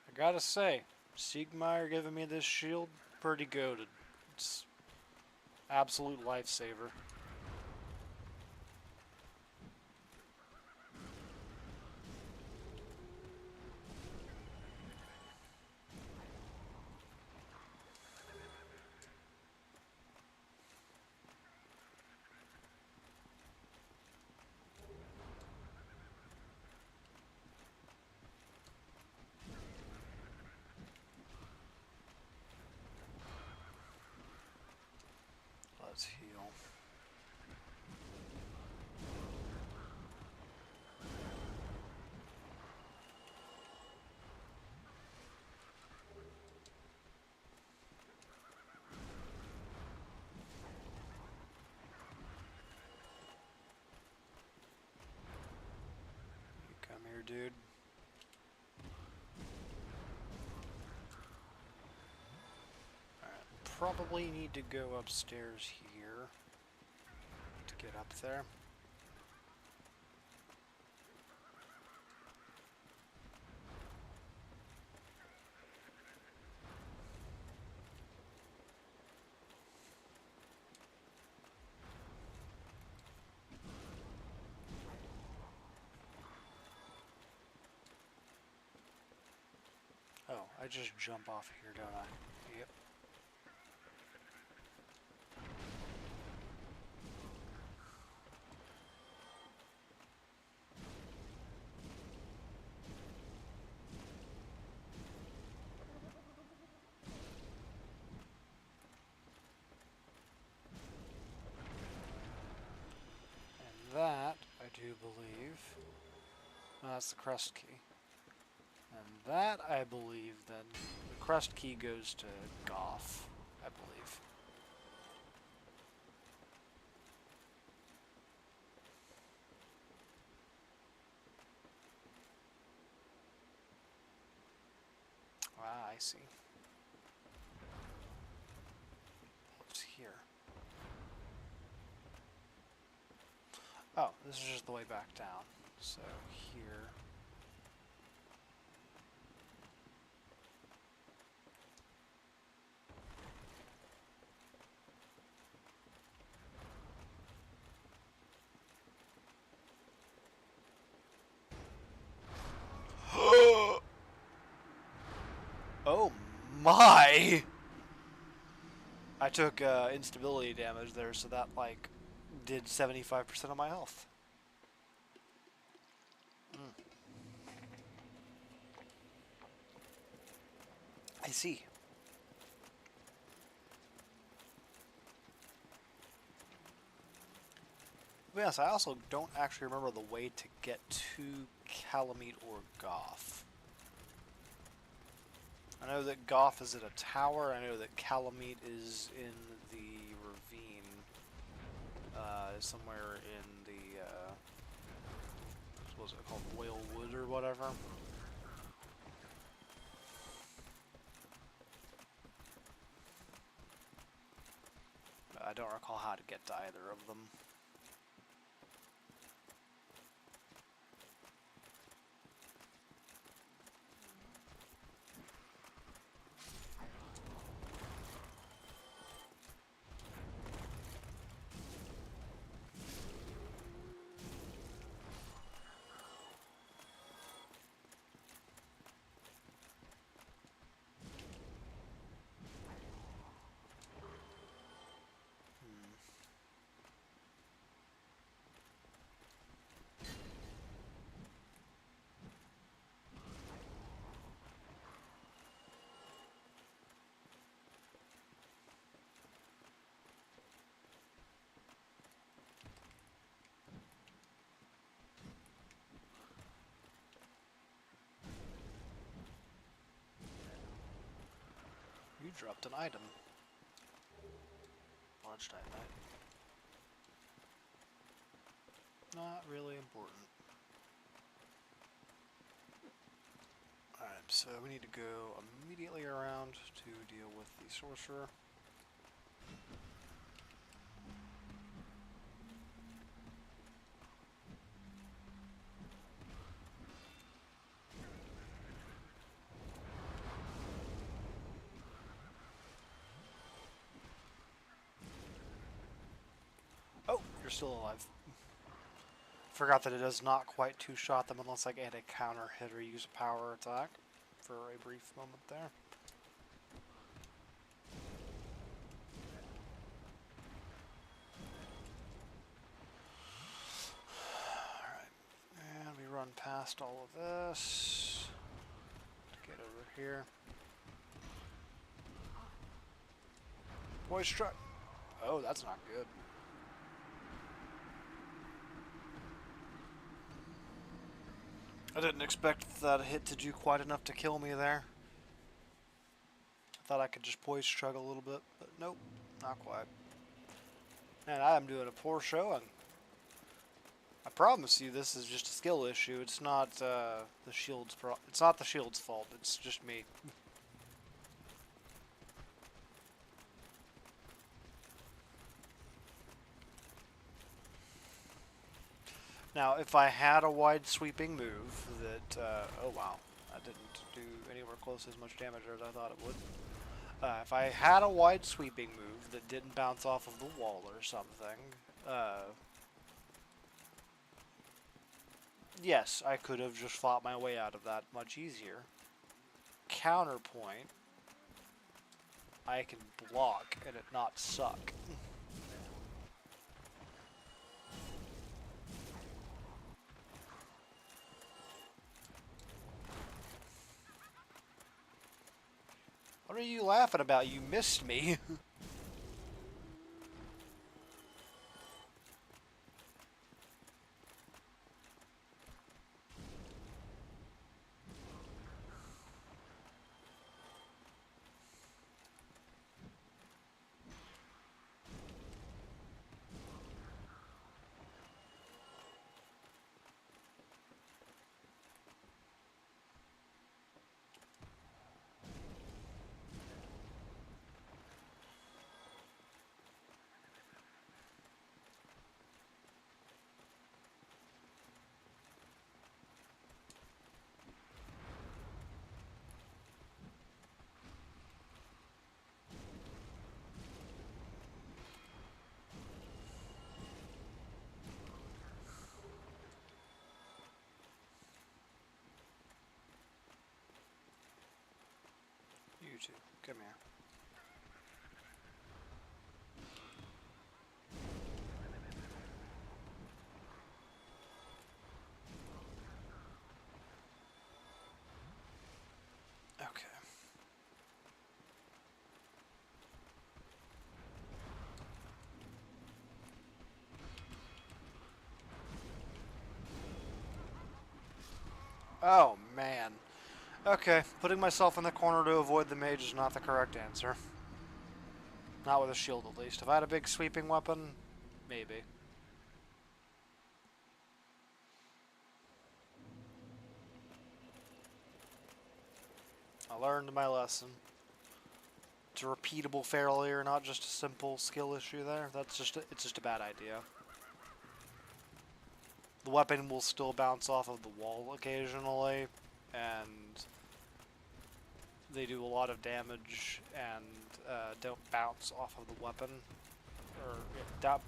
I gotta say, Siegmeyer giving me this shield, pretty goated. It's absolute lifesaver. Let's heal. probably need to go upstairs here to get up there. Oh, I just jump off here, don't I? Yep. And that, I do believe, that's the crest key. And that, I believe, then, the crest key goes to Goth, I believe. Ah, I see. What's here? Oh, this is just the way back down. So, here. Oh my! I took instability damage there, so that like did 75% of my health. I see. Yes, I also don't actually remember the way to get to Calamite or Goth. I know that Goth is at a tower. I know that Calamite is in the ravine. Somewhere in the, what was it called? Royal Wood or whatever. I don't recall how to get to either of them. You dropped an item. Large Titanite. Not really important. Alright, so we need to go immediately around to deal with the sorcerer. Oh, you're still alive. Forgot that it does not quite two-shot them unless I get a counter hit or use a power attack for a brief moment there. Alright, and we run past all of this to get over here. Voice truck. Oh, that's not good. I didn't expect that hit to do quite enough to kill me there. I thought I could just poise chug a little bit, but nope, not quite. Man, I am doing a poor showing. I promise you, this is just a skill issue. It's not the shield's it's not the shield's fault. It's just me. Now, if I had a wide sweeping move that, oh wow, that didn't do anywhere close to as much damage as I thought it would. If I had a wide sweeping move that didn't bounce off of the wall or something, yes, I could have just fought my way out of that much easier. Counterpoint, I can block and it not suck. What are you laughing about? You missed me. You two, come here. Okay. Oh, man. Okay, putting myself in the corner to avoid the mage is not the correct answer. Not with a shield, at least. If I had a big sweeping weapon, maybe. I learned my lesson. It's a repeatable failure, not just a simple skill issue there. It's just a bad idea. The weapon will still bounce off of the wall occasionally, and they do a lot of damage and don't bounce off of the weapon. Or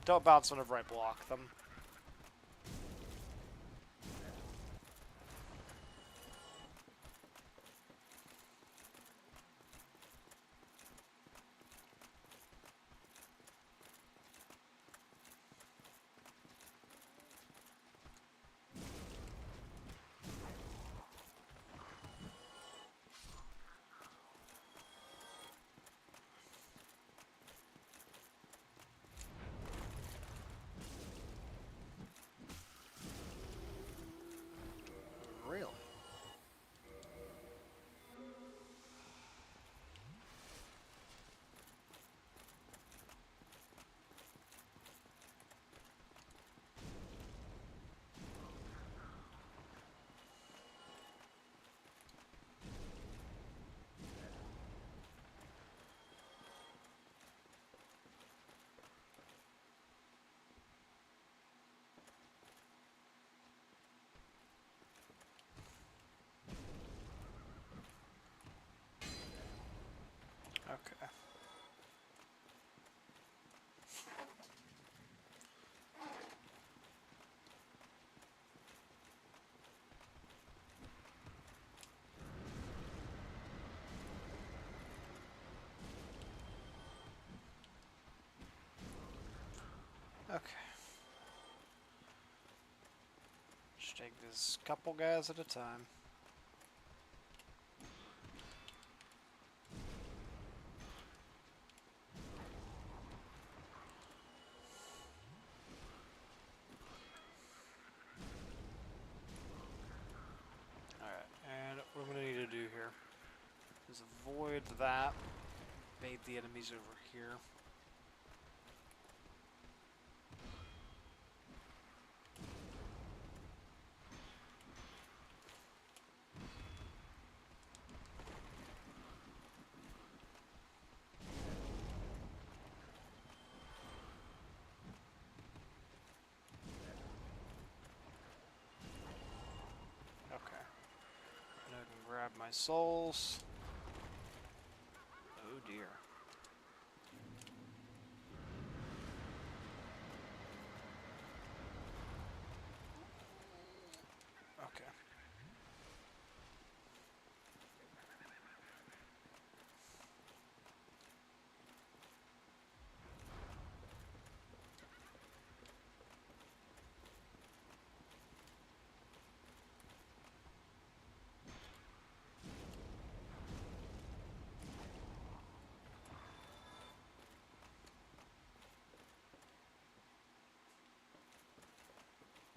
don't bounce whenever I block them. Really? Okay. Okay. Just take this couple guys at a time. Alright, and what I'm going to need to do here is avoid that. Bait the enemies over here. my souls. Oh dear. Okay.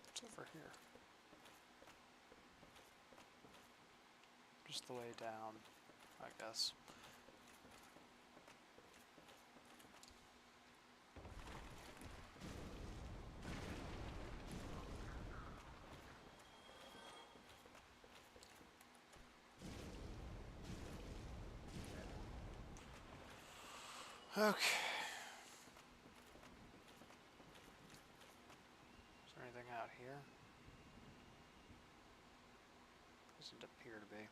What's over here? Just the way down, I guess. Okay. Is there anything out here? Doesn't appear to be.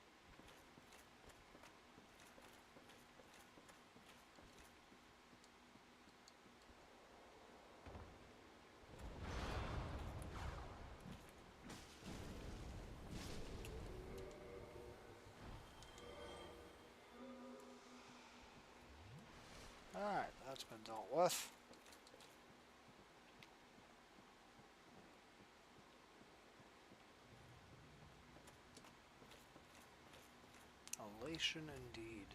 Alright, that's been dealt with. Elation indeed.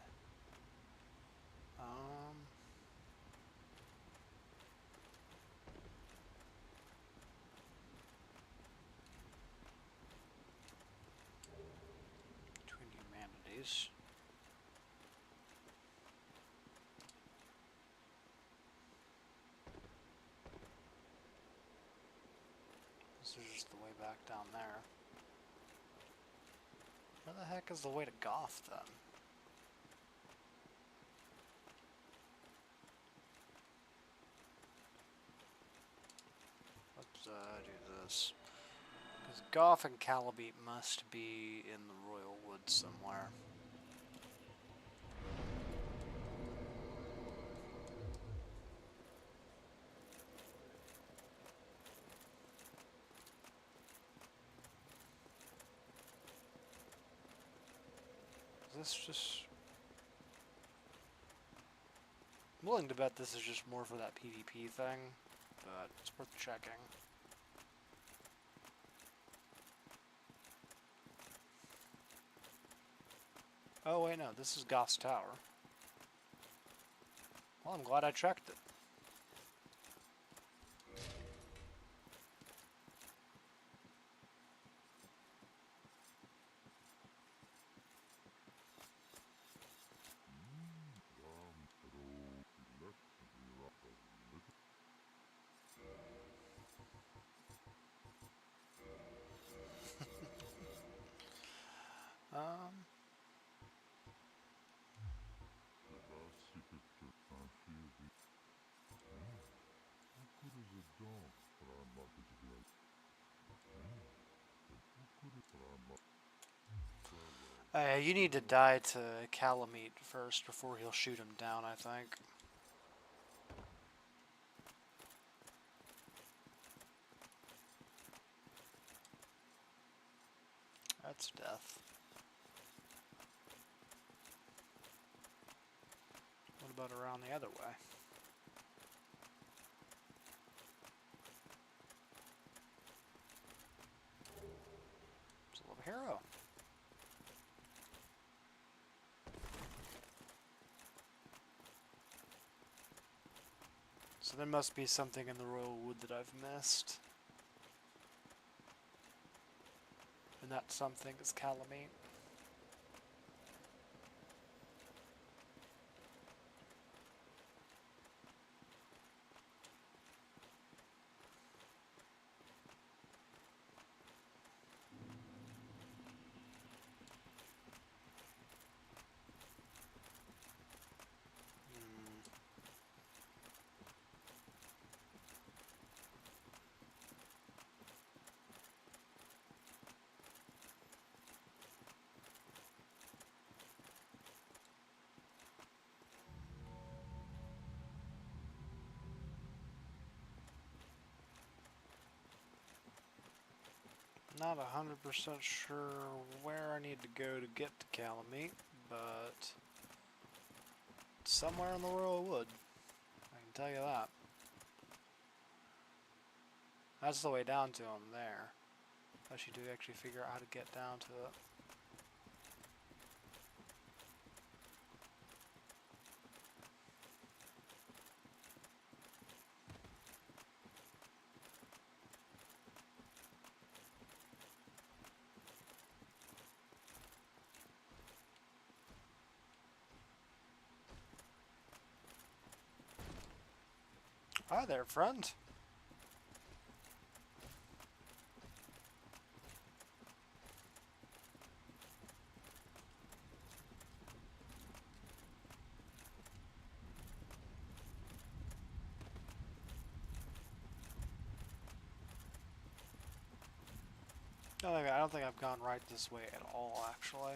Between humanities. This is just the way back down there. Where the heck is the way to Goth then? Let's do this. Because Goth and Calabeat must be in the Royal Woods somewhere. Is this just... I'm willing to bet this is just more for that PvP thing, but it's worth checking. Oh wait, no, this is Goth's Tower. Well, I'm glad I checked it. You need to die to Calamite first before he'll shoot him down, I think. That's death. What about around the other way? It's a little hero. So there must be something in the Royal Wood that I've missed. And that something is Calamite. Not 100% sure where I need to go to get to Calamite, but somewhere in the Royal Wood. I can tell you that. That's the way down to him there. I should do actually figure out how to get down to it. Hi there, friend. I don't think I've gone right this way at all, actually.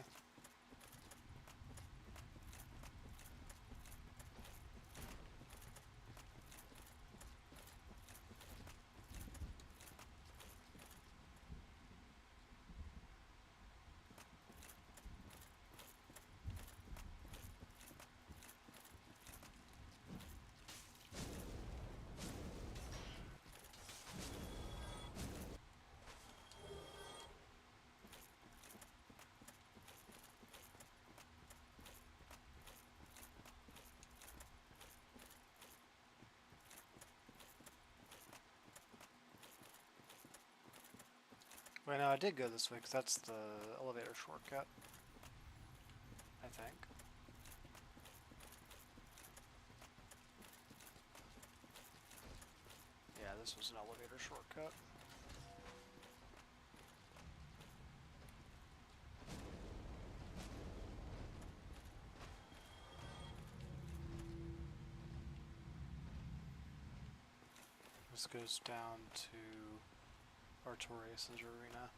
Wait, no, I did go this way because that's the elevator shortcut, I think. Yeah, this was an elevator shortcut. This goes down to Artorias' arena.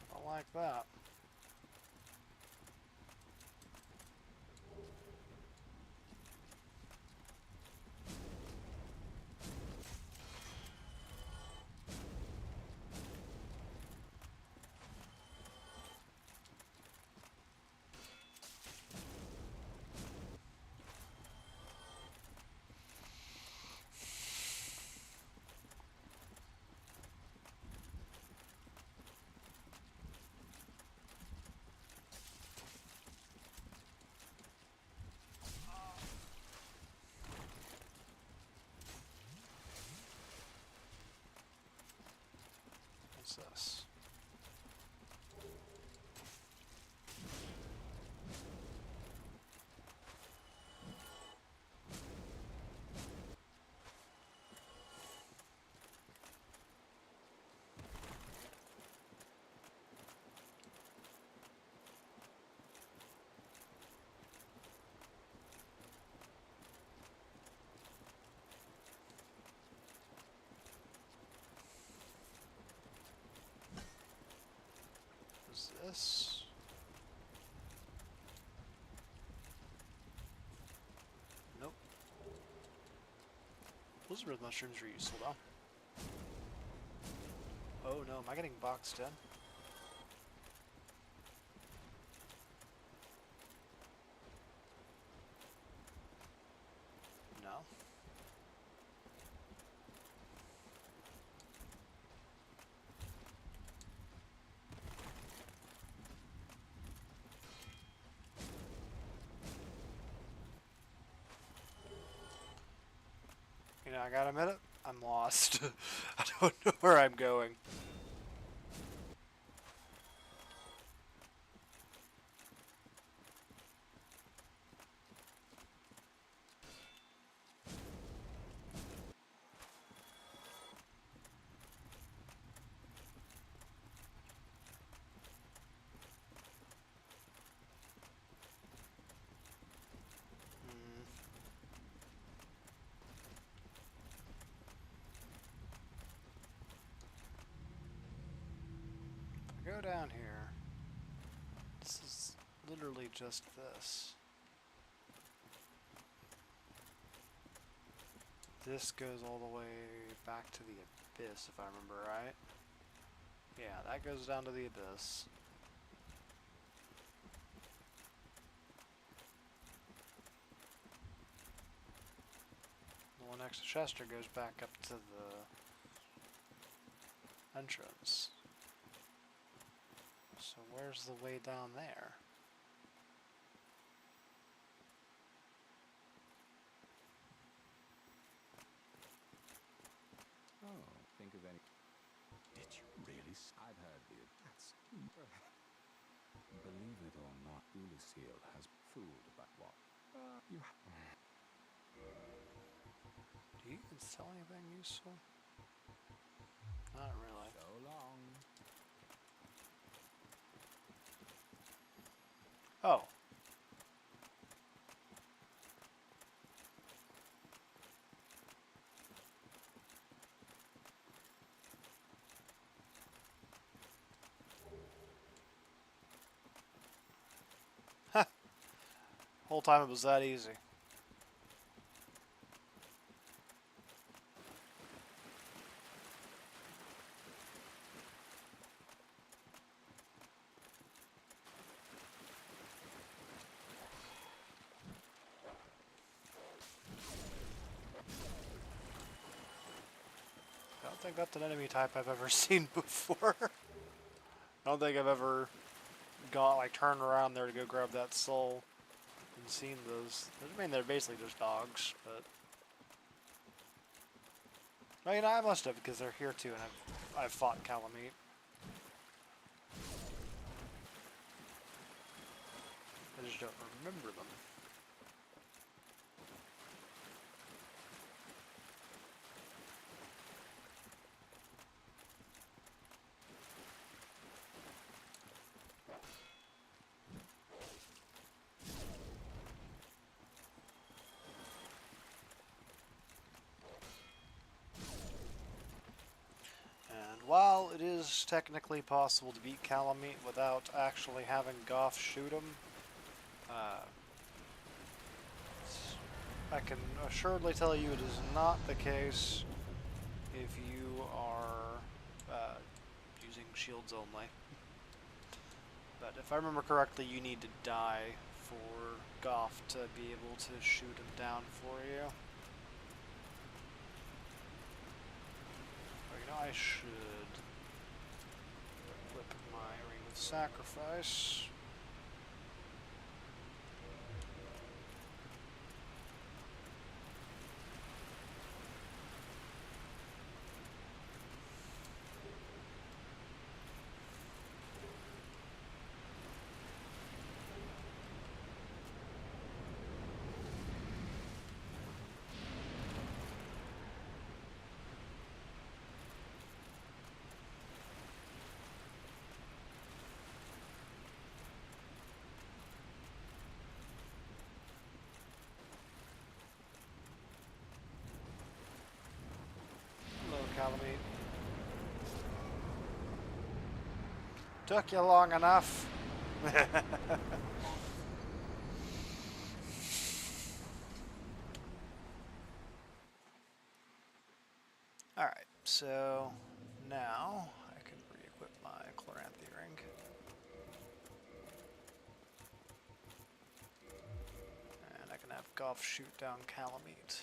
I like that. What's this? What's this? Nope. Those red mushrooms are useful though. Oh no, am I getting boxed in? No. You know, I gotta admit it, I'm lost. I don't know where I'm going. go down here, this is literally just this. This goes all the way back to the abyss, if I remember right. Yeah, that goes down to the abyss. The one next to Chester goes back up to the entrance. So where's the way down there? Oh, think of any. Did you really? I'd heard the. That's Believe it or not, Lucille has fooled about what? You. Do you even sell anything useful? Not really. So long. Oh. Whole time it was that easy. I don't think that's an enemy type I've ever seen before. I don't think I've ever turned around there to go grab that soul and seen those. I mean, they're basically just dogs, but. Well, you know, I must have because they're here too, and I've fought Calamite. I just don't remember them. While it is technically possible to beat Calamite without actually having Goff shoot him, I can assuredly tell you it is not the case if you are using shields only. But if I remember correctly, you need to die for Goff to be able to shoot him down for you. I should equip my Ring of Sacrifice. Calamite. Took you long enough. Alright, so now I can re-equip my Chloranthy ring. And I can have Goff shoot down Calamite.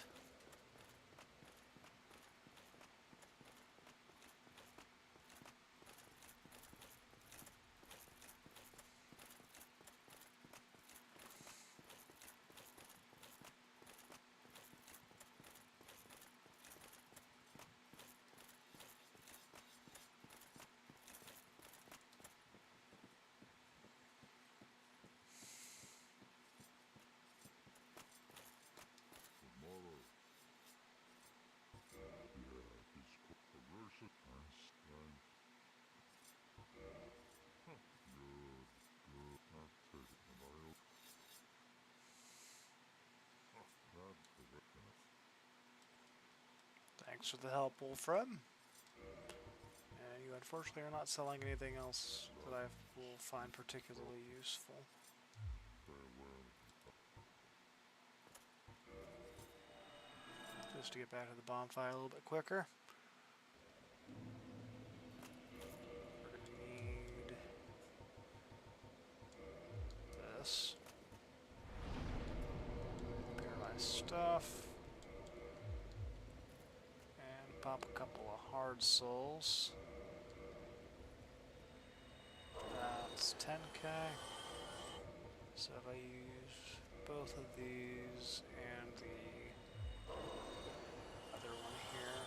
Thanks for the help, Wolfram. And you Unfortunately, we're not selling anything else that I will find particularly useful. Just to get back to the bonfire a little bit quicker. We're going to need this. Repair my stuff. And pop a couple of hard souls. That's 10k. So if I use both of these and the other one here.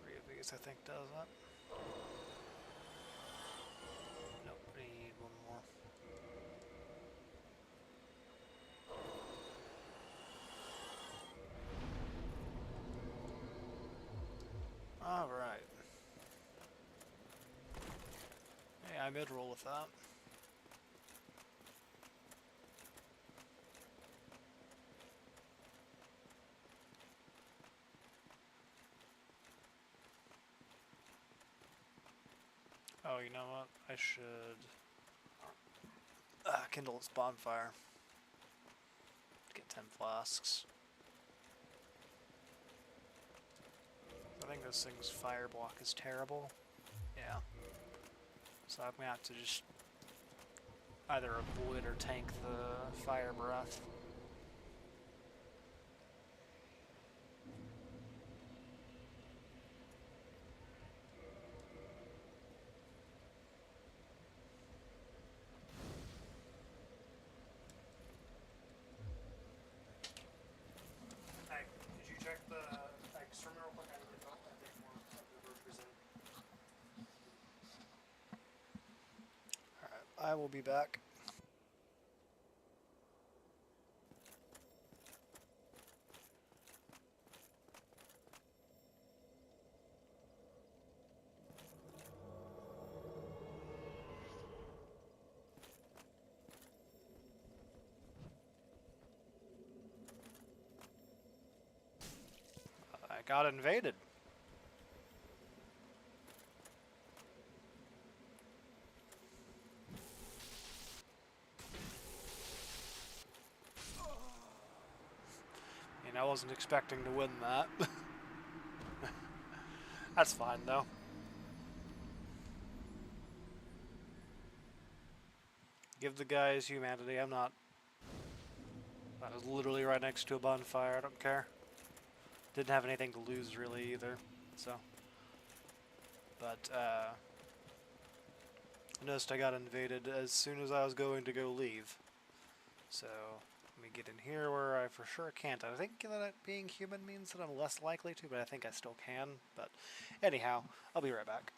Three of these I think does it. Nope, I need one more. Alright. Hey, I mid-roll with that. Oh, you know what? I should kindle its bonfire. Get 10 flasks. I think this thing's fire block is terrible. Yeah. So I'm gonna have to just either avoid or tank the fire breath. Hey, did you check the exterminal real quick? I need to take more of the groceries in. Alright, I will be back. I got invaded. I wasn't expecting to win that. That's fine, though. Give the guys humanity. I'm not... I was literally right next to a bonfire. I don't care. Didn't have anything to lose, really, either. So... But, I noticed I got invaded as soon as I was going to go leave. So... Let me get in here where I for sure can't. I think that being human means that I'm less likely to, but I think I still can. But anyhow, I'll be right back.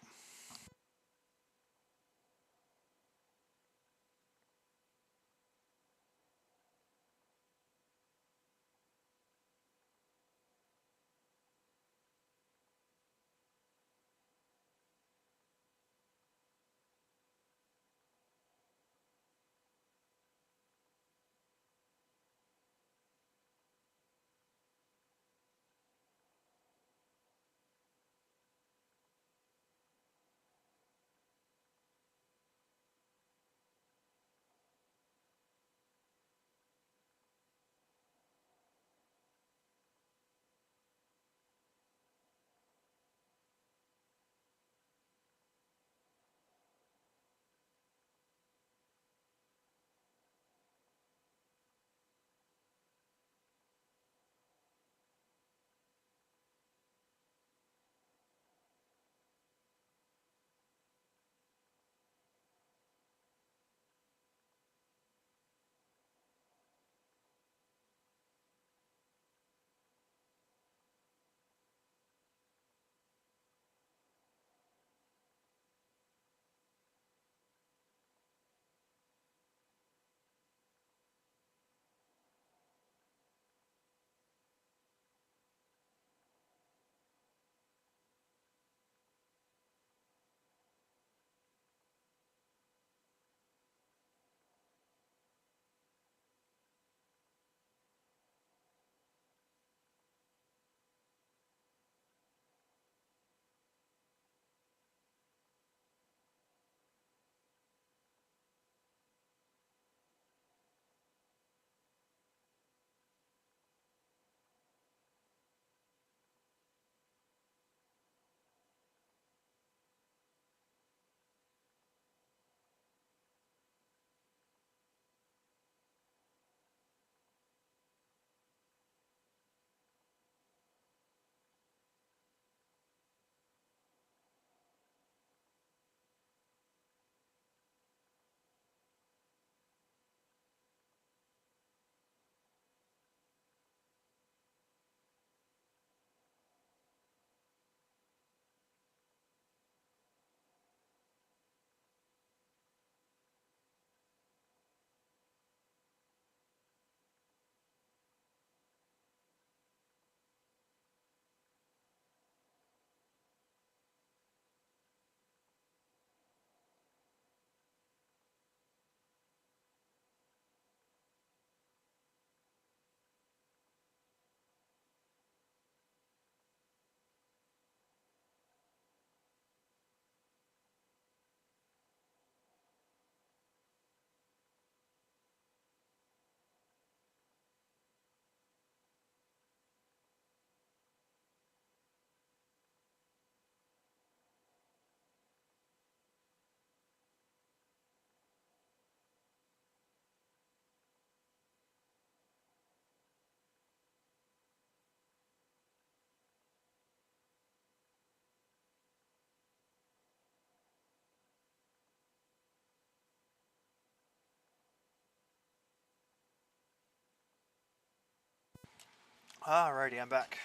Alrighty, I'm back.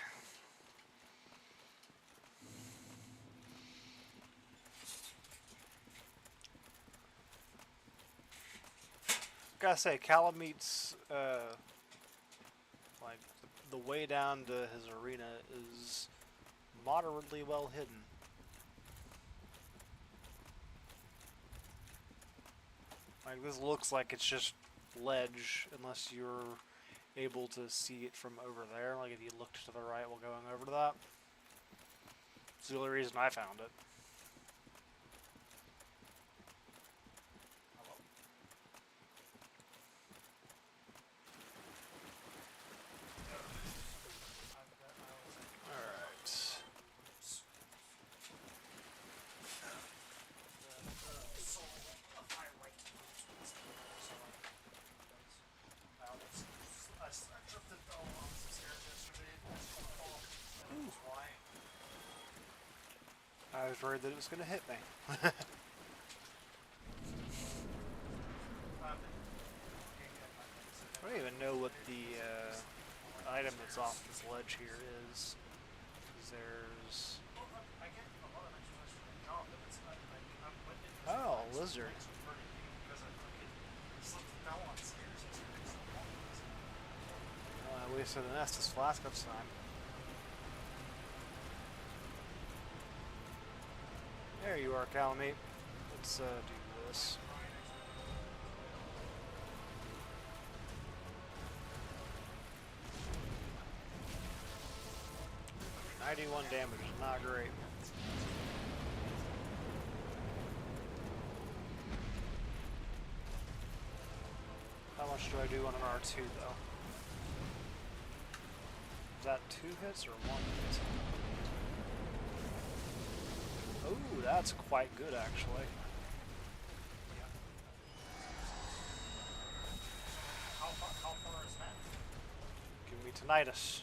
Gotta say, Calamete's, like, the way down to his arena is moderately well hidden. Like, this looks like it's just ledge, unless you're able to see it from over there. Like, if you looked to the right while going over to that. It's the only reason I found it. Alright. I was worried that it was going to hit me. I don't even know what the item that's off this ledge here is. There's... Oh, lizard. Well, I wasted an Estus flask this time. There you are, Calamite. Let's do this. $91 damage is not great. How much do I do on an R2 though? Is that 2 hits or 1 hit? Oh, that's quite good actually. How far is that? Give me tinnitus.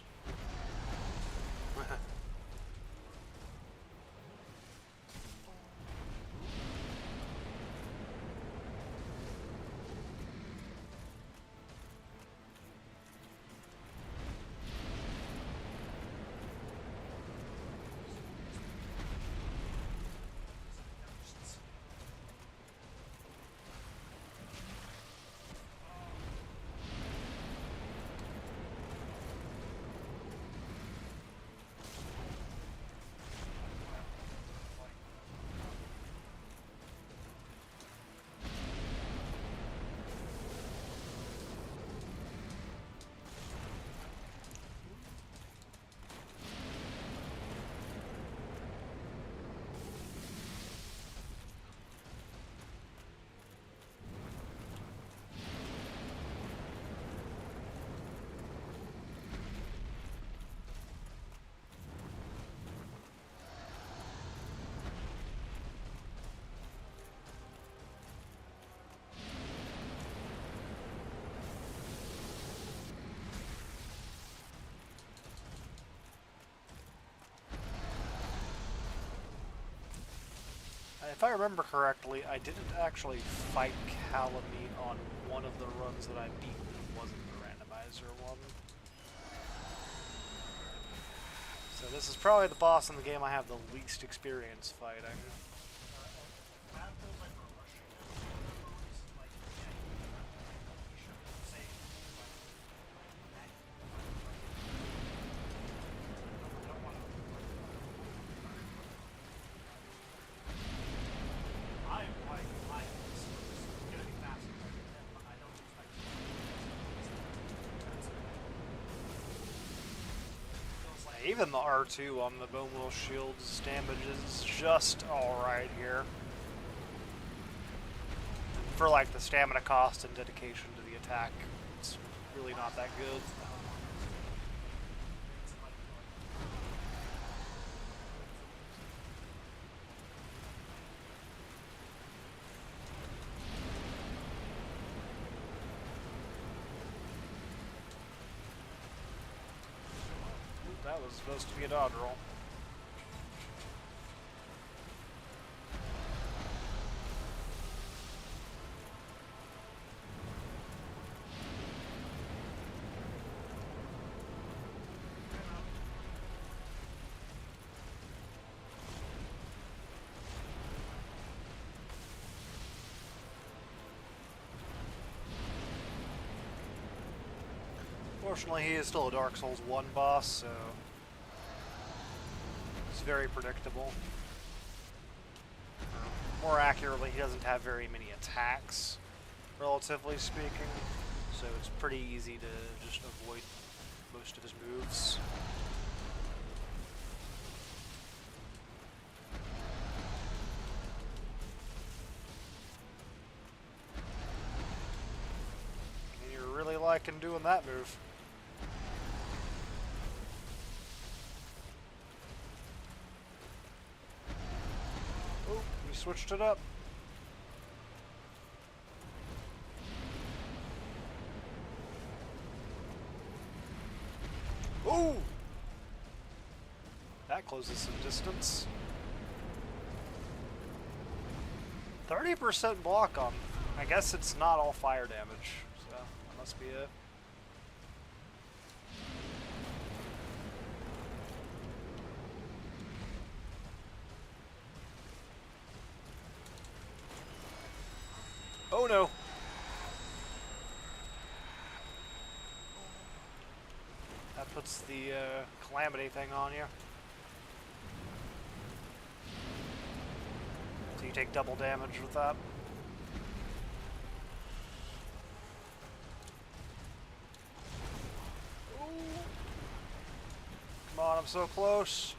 If I remember correctly, I didn't actually fight Calamite on one of the runs that I beat that wasn't the randomizer one. So this is probably the boss in the game I have the least experience fighting. Even the R2 on the Bone Wheel Shield's damage is just alright here. For like the stamina cost and dedication to the attack, it's really not that good. That was supposed to be a dodge roll. Unfortunately, he is still a Dark Souls 1 boss, so it's very predictable. More accurately, he doesn't have very many attacks, relatively speaking, so it's pretty easy to just avoid most of his moves. And you're really liking doing that move. Oh, we switched it up. Ooh! That closes some distance. 30% block on. I guess it's not all fire damage, so that must be it. Oh no! That puts the calamity thing on you. So you take double damage with that. Ooh. Come on, I'm so close.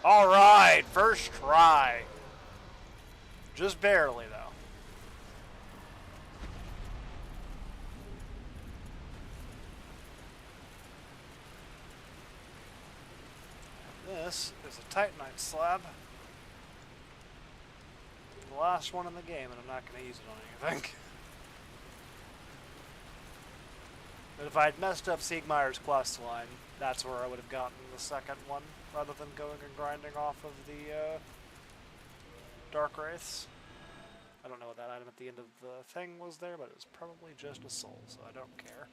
Alright, first try. Just barely, though. This is a Titanite slab. The last one in the game, and I'm not going to use it on anything. But if I'd messed up Siegmeyer's quest line, that's where I would have gotten the second one, rather than going and grinding off of the Dark Wraiths. I don't know what that item at the end of the thing was there, but it was probably just a soul, so I don't care.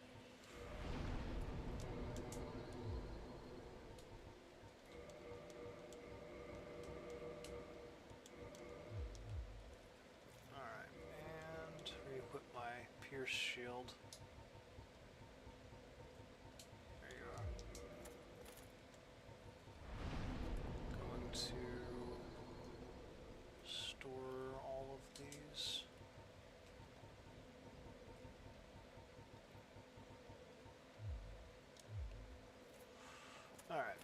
Alright, and re-equip my Pierce Shield. There you are. Going to store all of these. Alright.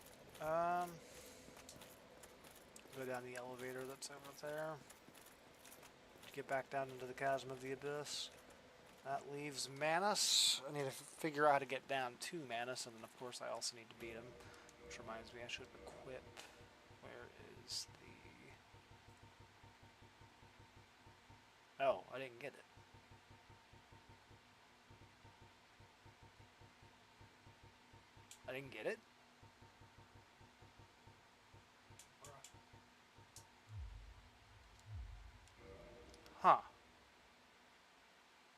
Go down the elevator that's over there. Get back down into the Chasm of the Abyss. That leaves Manus. I need to figure out how to get down to Manus, and then of course I also need to beat him. Which reminds me, I should equip. Where is the... Oh, I didn't get it. I didn't get it? Huh.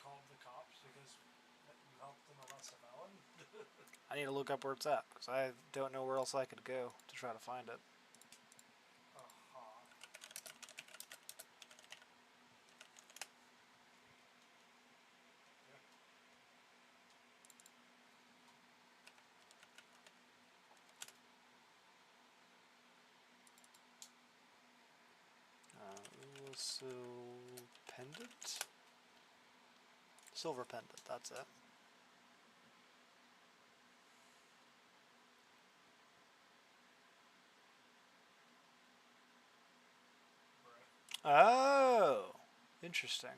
Called the cops because you helped them arrest a felon? I need to look up where it's at, because I don't know where else I could go to try to find it. Also, pendant? Silver pendant, that's it. Oh, interesting.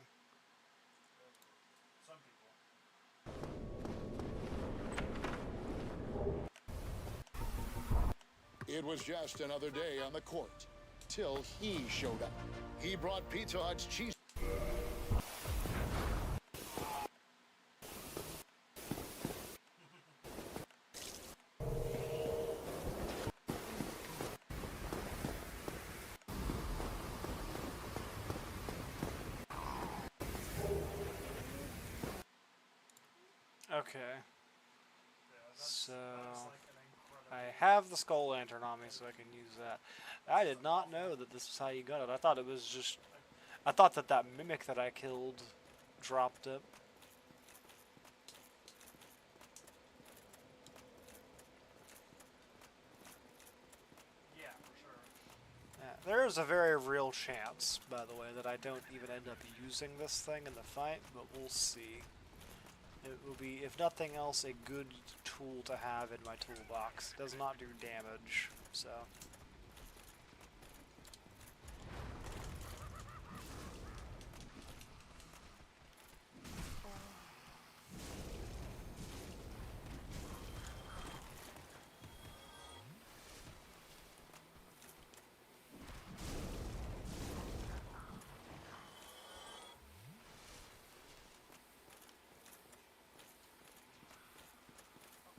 Some people. It was just another day on the court, till he showed up. He brought Pizza Hut's cheese. Okay. So That is like an incredible. I have the skull lantern on me, so I can use that. I did not know that this is how you got it. I thought it was just. I thought that that mimic that I killed dropped it. Yeah, for sure. There is a very real chance, by the way, that I don't even end up using this thing in the fight, but we'll see. It will be, if nothing else, a good tool to have in my toolbox. It does not do damage, so.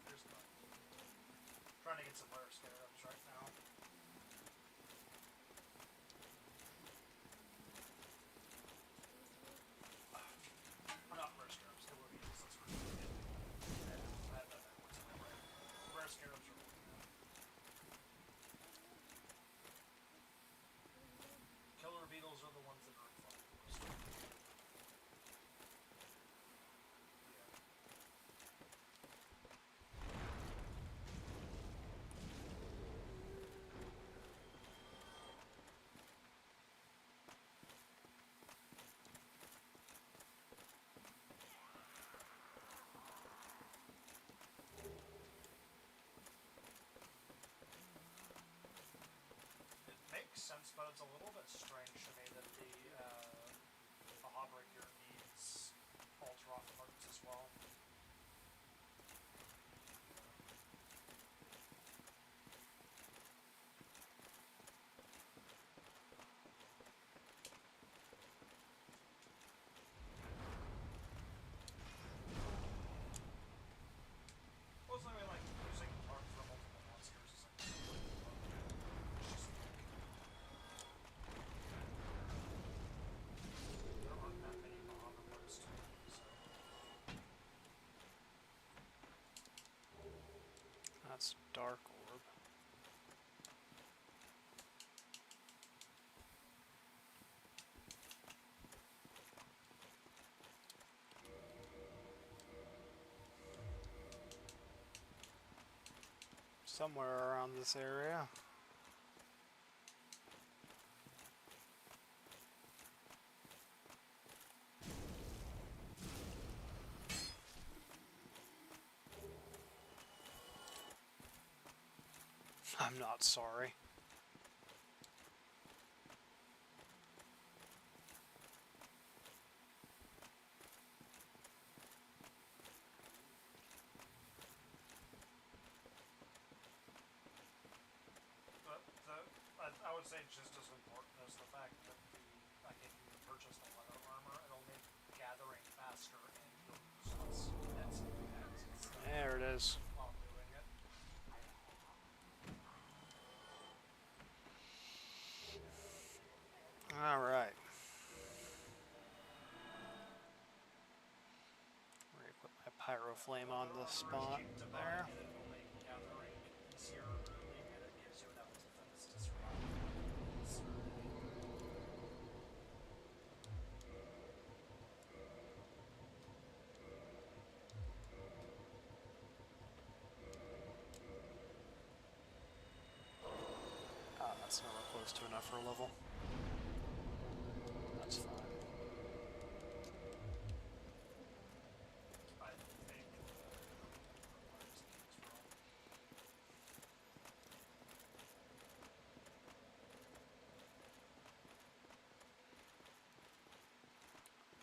There's the. Trying to get some rare scarabs right now. Not rare scarabs. It would be useless for me. Rare scarabs are. Killer beetles are the ones that are inflamed. Yeah. It makes sense, but it's a little bit strange to me that the Hawbreaker needs Ultron parts as well. Well, I mean, like, using parts for multiple monsters is like, there aren't that many Bahama parts to use, so. That's Dark Orb. Somewhere around this area. I'm not sorry. But I would say just as important as the fact that like if you purchase the leather armor, it'll make gathering faster and you'll use less hits and There it is. while doing it. Alright. Put my pyro flame on the spot Cheap to buy, there. and it will make gathering easier early, and it gives you enough defense to survive. Ah, that's nowhere close to enough for a level. That's fine. I think requires things for all.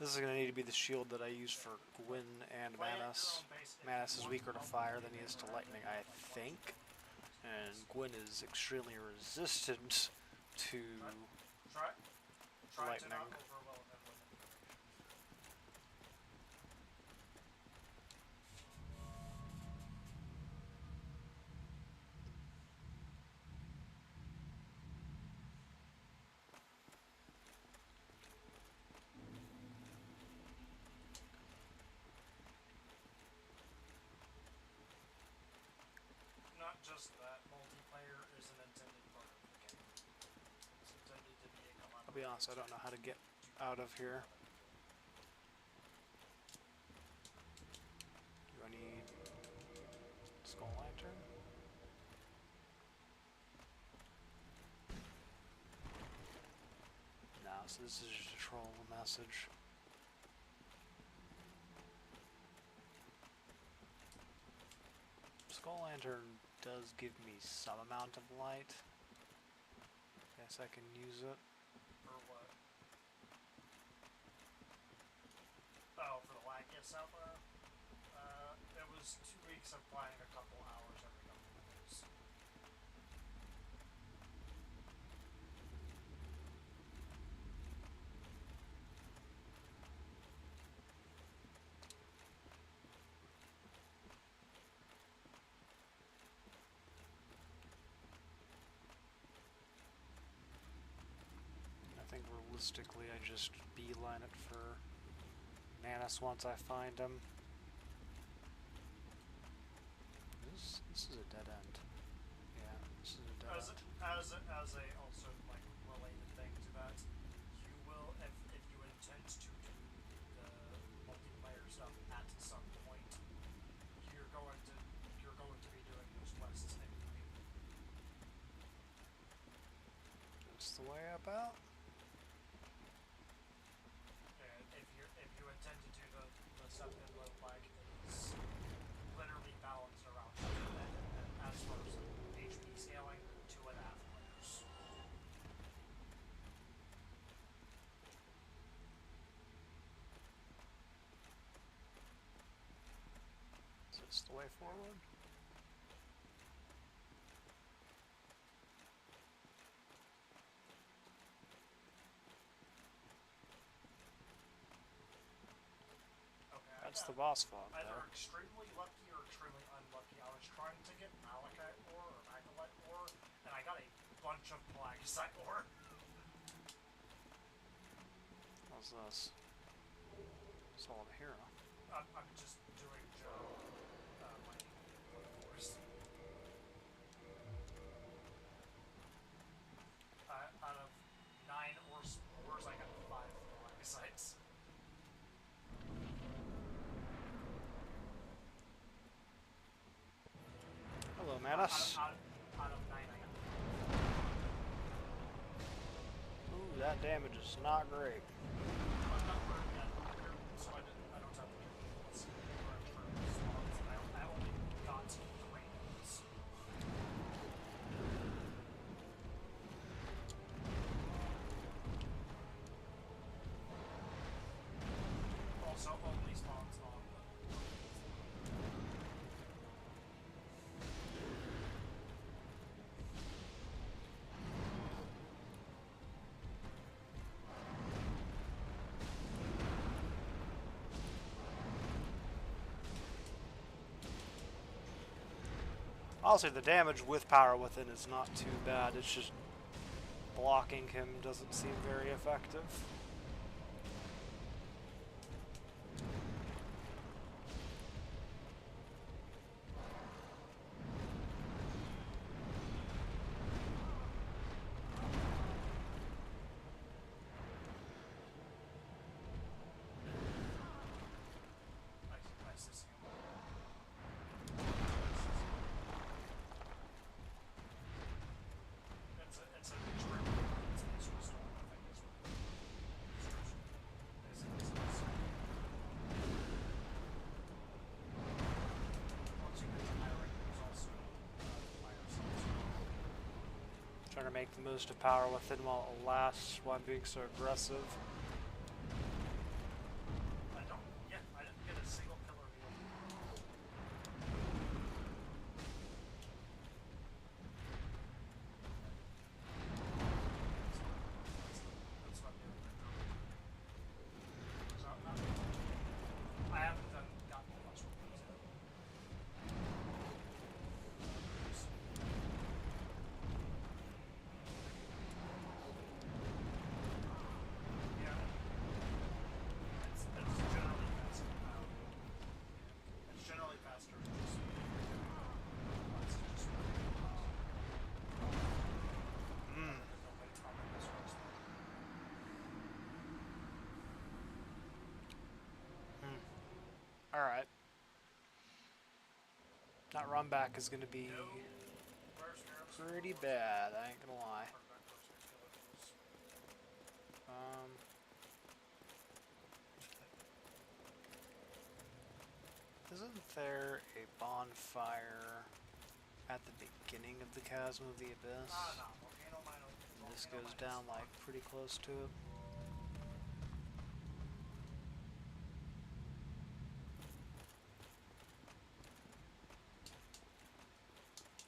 This is going to need to be the shield that I use for Gwyn and Manus. Manus is weaker to fire than he is to lightning, I think. And Gwyn is extremely resistant to Try to lightning. not overwhelm him with information. be honest, I don't know how to get out of here. Do I need skull lantern? No, so this is just a troll message. Skull lantern does give me some amount of light. Guess I can use it. For what? Oh, for the lag gets out there? It was 2 weeks of playing a couple hours every couple of days. I think realistically I just beeline it for Manus once I find him. This is a dead end. Yeah, this is a dead end. As a also like related thing to that, you will if you intend to do the multiplayer stuff at some point, you're going to be doing those quests anyway. That's the way about. And if you intend to do the stuff in low lag, it's literally balanced around as far as HP scaling, 2.5 players. Is this the way forward? Okay, That's the boss fight either there. extremely lucky or extremely unlucky. I was trying to get malachite ore or magalite ore, and I got a bunch of plagisite ore. What's this? Soul of a Hero. I'm just doing Joe mining, of course. Out of 9 ores, I got 5 plagisites. Hello, Manus. Out of 9, I got Ooh, that damage is not great. I'm not burned yet either, so I don't have to get let's see where I'm trying spawns, and I only got 3 ones. Also, only spawns on the Honestly, the damage with power within is not too bad. It's just blocking him doesn't seem very effective. nice to see him. It's an extremely useful storm, I think is what the description is. Once you get to higher rank, there's also fire cells. Trying to make the most of power within while it lasts while being so aggressive. I didn't get a single pillar meal. That's what I'm doing right now. So I haven't gotten much with these yet. Yeah, Alright. That run back is gonna be No. Mercenaries. pretty bad, I ain't gonna lie. Um, isn't there a bonfire at the beginning of the Chasm of the Abyss? No. Volcano Mino. This goes down like pretty close to it.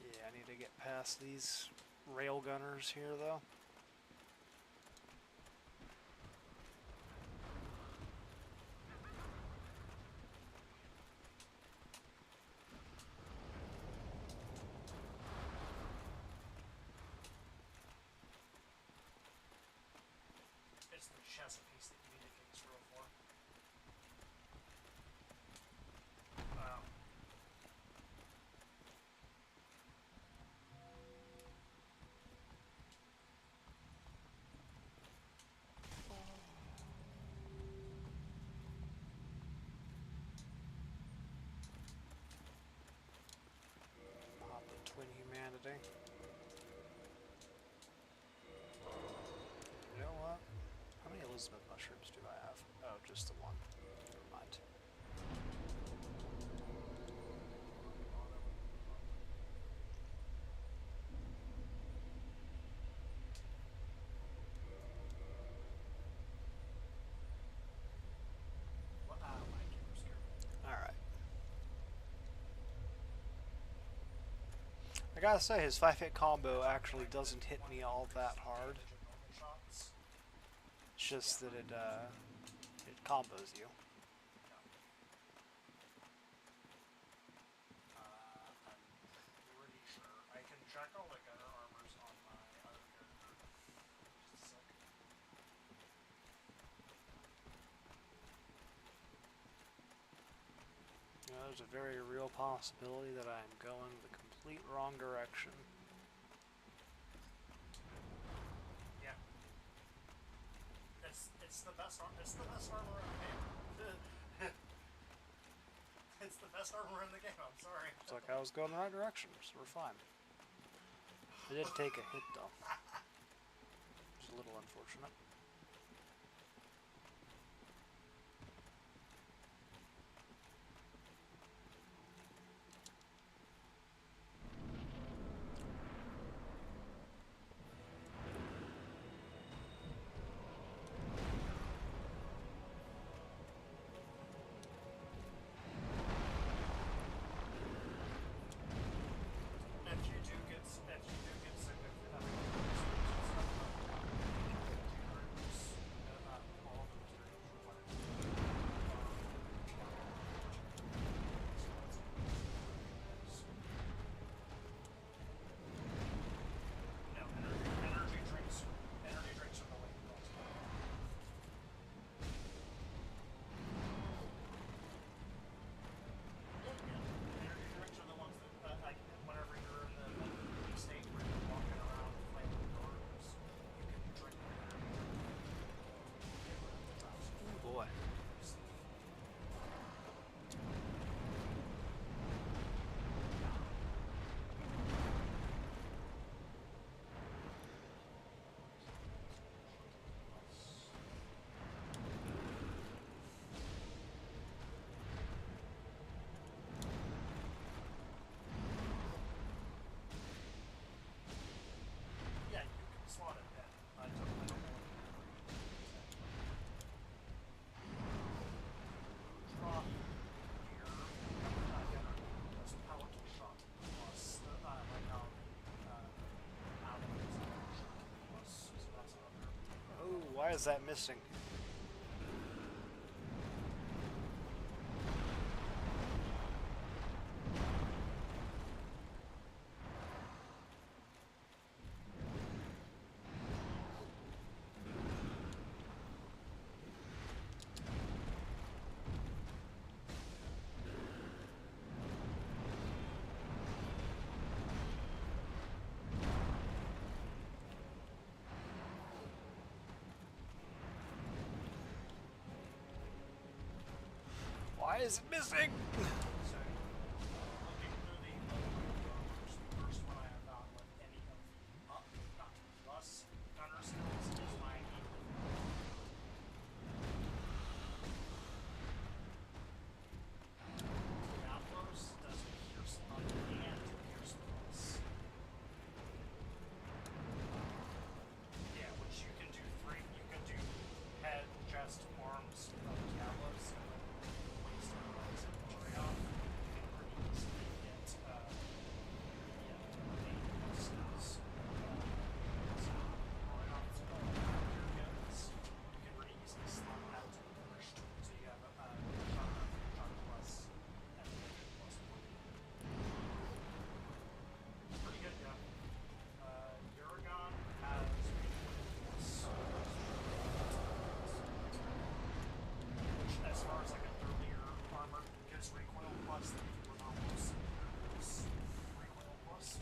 Yeah, I need to get past these railgunners here though. It's the chest piece that you need to get this roll for. Wow. Pop the Twin Humanity. You know what? How many Elizabeth mushrooms do I have? Oh, just the one. Never mind. What? My camera's scared. Alright. I gotta say, his 5-hit combo actually doesn't hit me all that hard. Normal shots. It's just that it combos you. I'm pretty sure. I can check all the gunner armors on my other character. Just a sec. You know, there's a very real possibility that I am going the complete wrong direction. Yeah. It's the best armor in the game. It's the best armor in the game, I'm sorry. It's like I was going the right direction, so we're fine. I did take a hit though. Which is a little unfortunate. If you do get significant all of the materials no, energy drinks are the way to go. Energy drinks are the ones that, like, whenever you're in the state where you're walking around playing with doors, you can drink an energy drink. Oh boy. Yeah, you can slot it in. I don't know. Drop here. That's pellet shot plus the like how plus so that's another. Oh, why is that missing? is it missing? So, looking through the first one I have found with any of the not plus gunner skills is my healing. Diablos does pierce up and pierce plus. Yeah, which you can do three. You can do head, chest, arms of Diablos, and then waist and legs and body off. You can pretty easily get skills. Body off as well. Your guns. You can pretty easily slot that to be pushed. So you have shot plus and plus one. Pretty good, yeah. Uragon has which, as far as like an earlier armor, gives recoil plus. The Renault's recoil plus.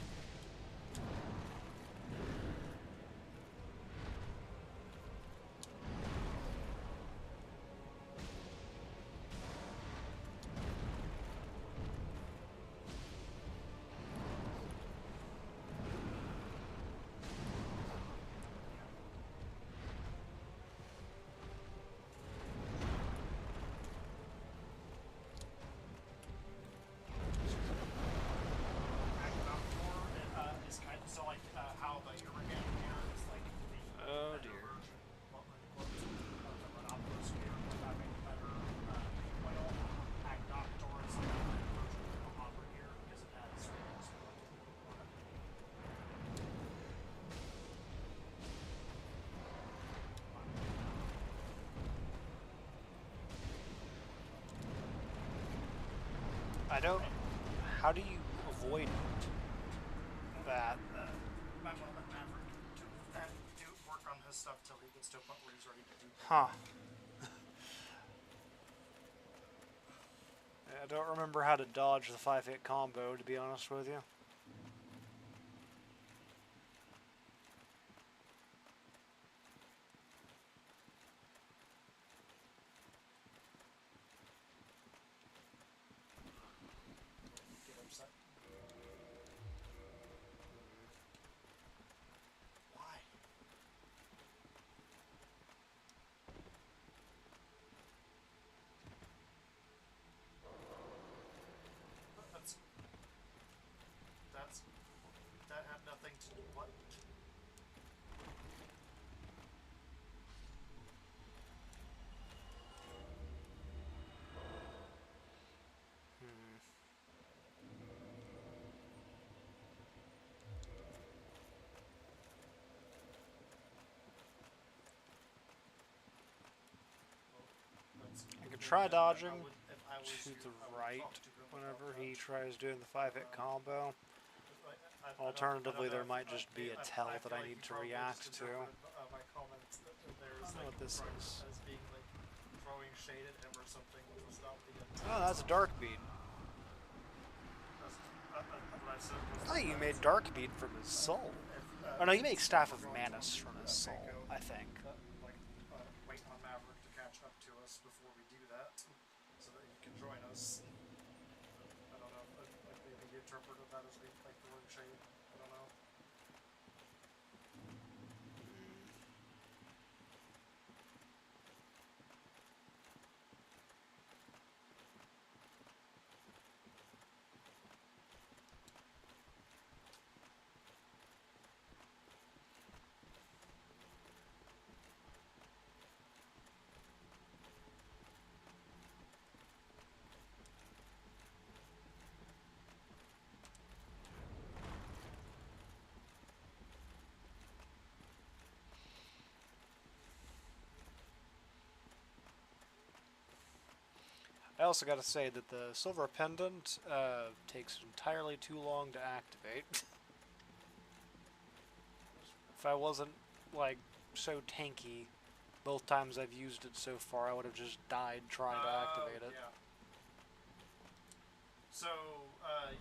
Is kind of, so like how the Uragan here is like the Oh, better dear. version, quote unquote, of the Renault spear with having better recoil. Agdoctor is like a better version of the Hopper here because it has multiple on it. I don't. How do you avoid that? Might want to let Maverick do work on his stuff till he gets to a point where he's ready to do that. Huh. I don't remember how to dodge the 5-hit combo, to be honest with you. Get upset. Why? That had nothing to do what? I could try dodging If I was to you, the I would right talk to him whenever about he that. tries doing the 5-hit combo. Alternatively, there might just be a tell that I need to react to. My comments that there's I don't know what this is. as being like throwing shade at him or something, which was not the intent. Oh, that's a dark bead. That's what I said. I think you made dark bead from his soul. Oh no, you make Staff of Manus from his soul, I think. Wait on Maverick to catch up to us before we do that, so that he can join us. I don't know, like maybe he interpreted that as being like the word shade. I don't know. I also got to say that the silver pendant takes entirely too long to activate. If I wasn't like so tanky, both times I've used it so far, I would have just died trying to activate it. Yeah. So,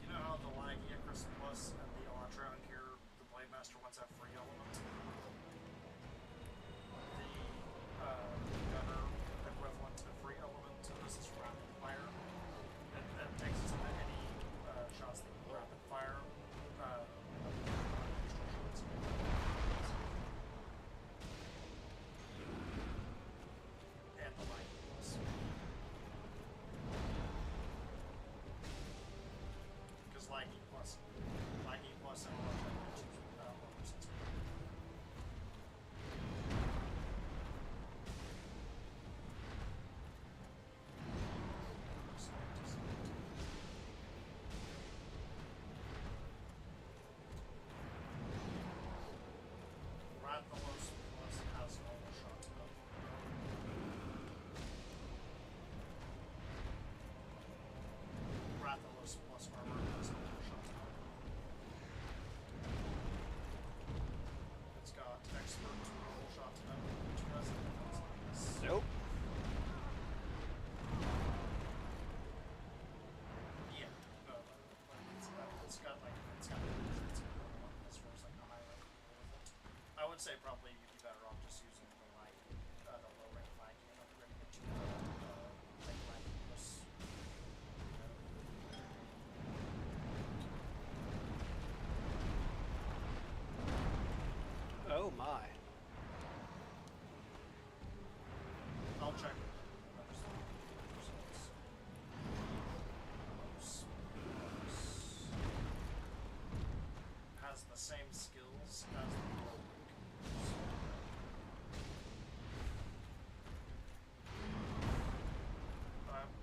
you know how the Laggy Icarus Plus and the Elatron here, the Blade Master ones have free element? The Gunner equivalent of free element to this is Rapid Fire. Rathalos Plus has normal shot to them. Rathalos Plus armor has normal shot to them. It's got expert normal shot to them, which does defense. Nope. Yeah, no, it's got as far as like a high rank with it. I would say probably you'd be better off just using the low rank Viking and upgrading it to like rank plus. Oh my. I'll check. Has the same skills as the low rank.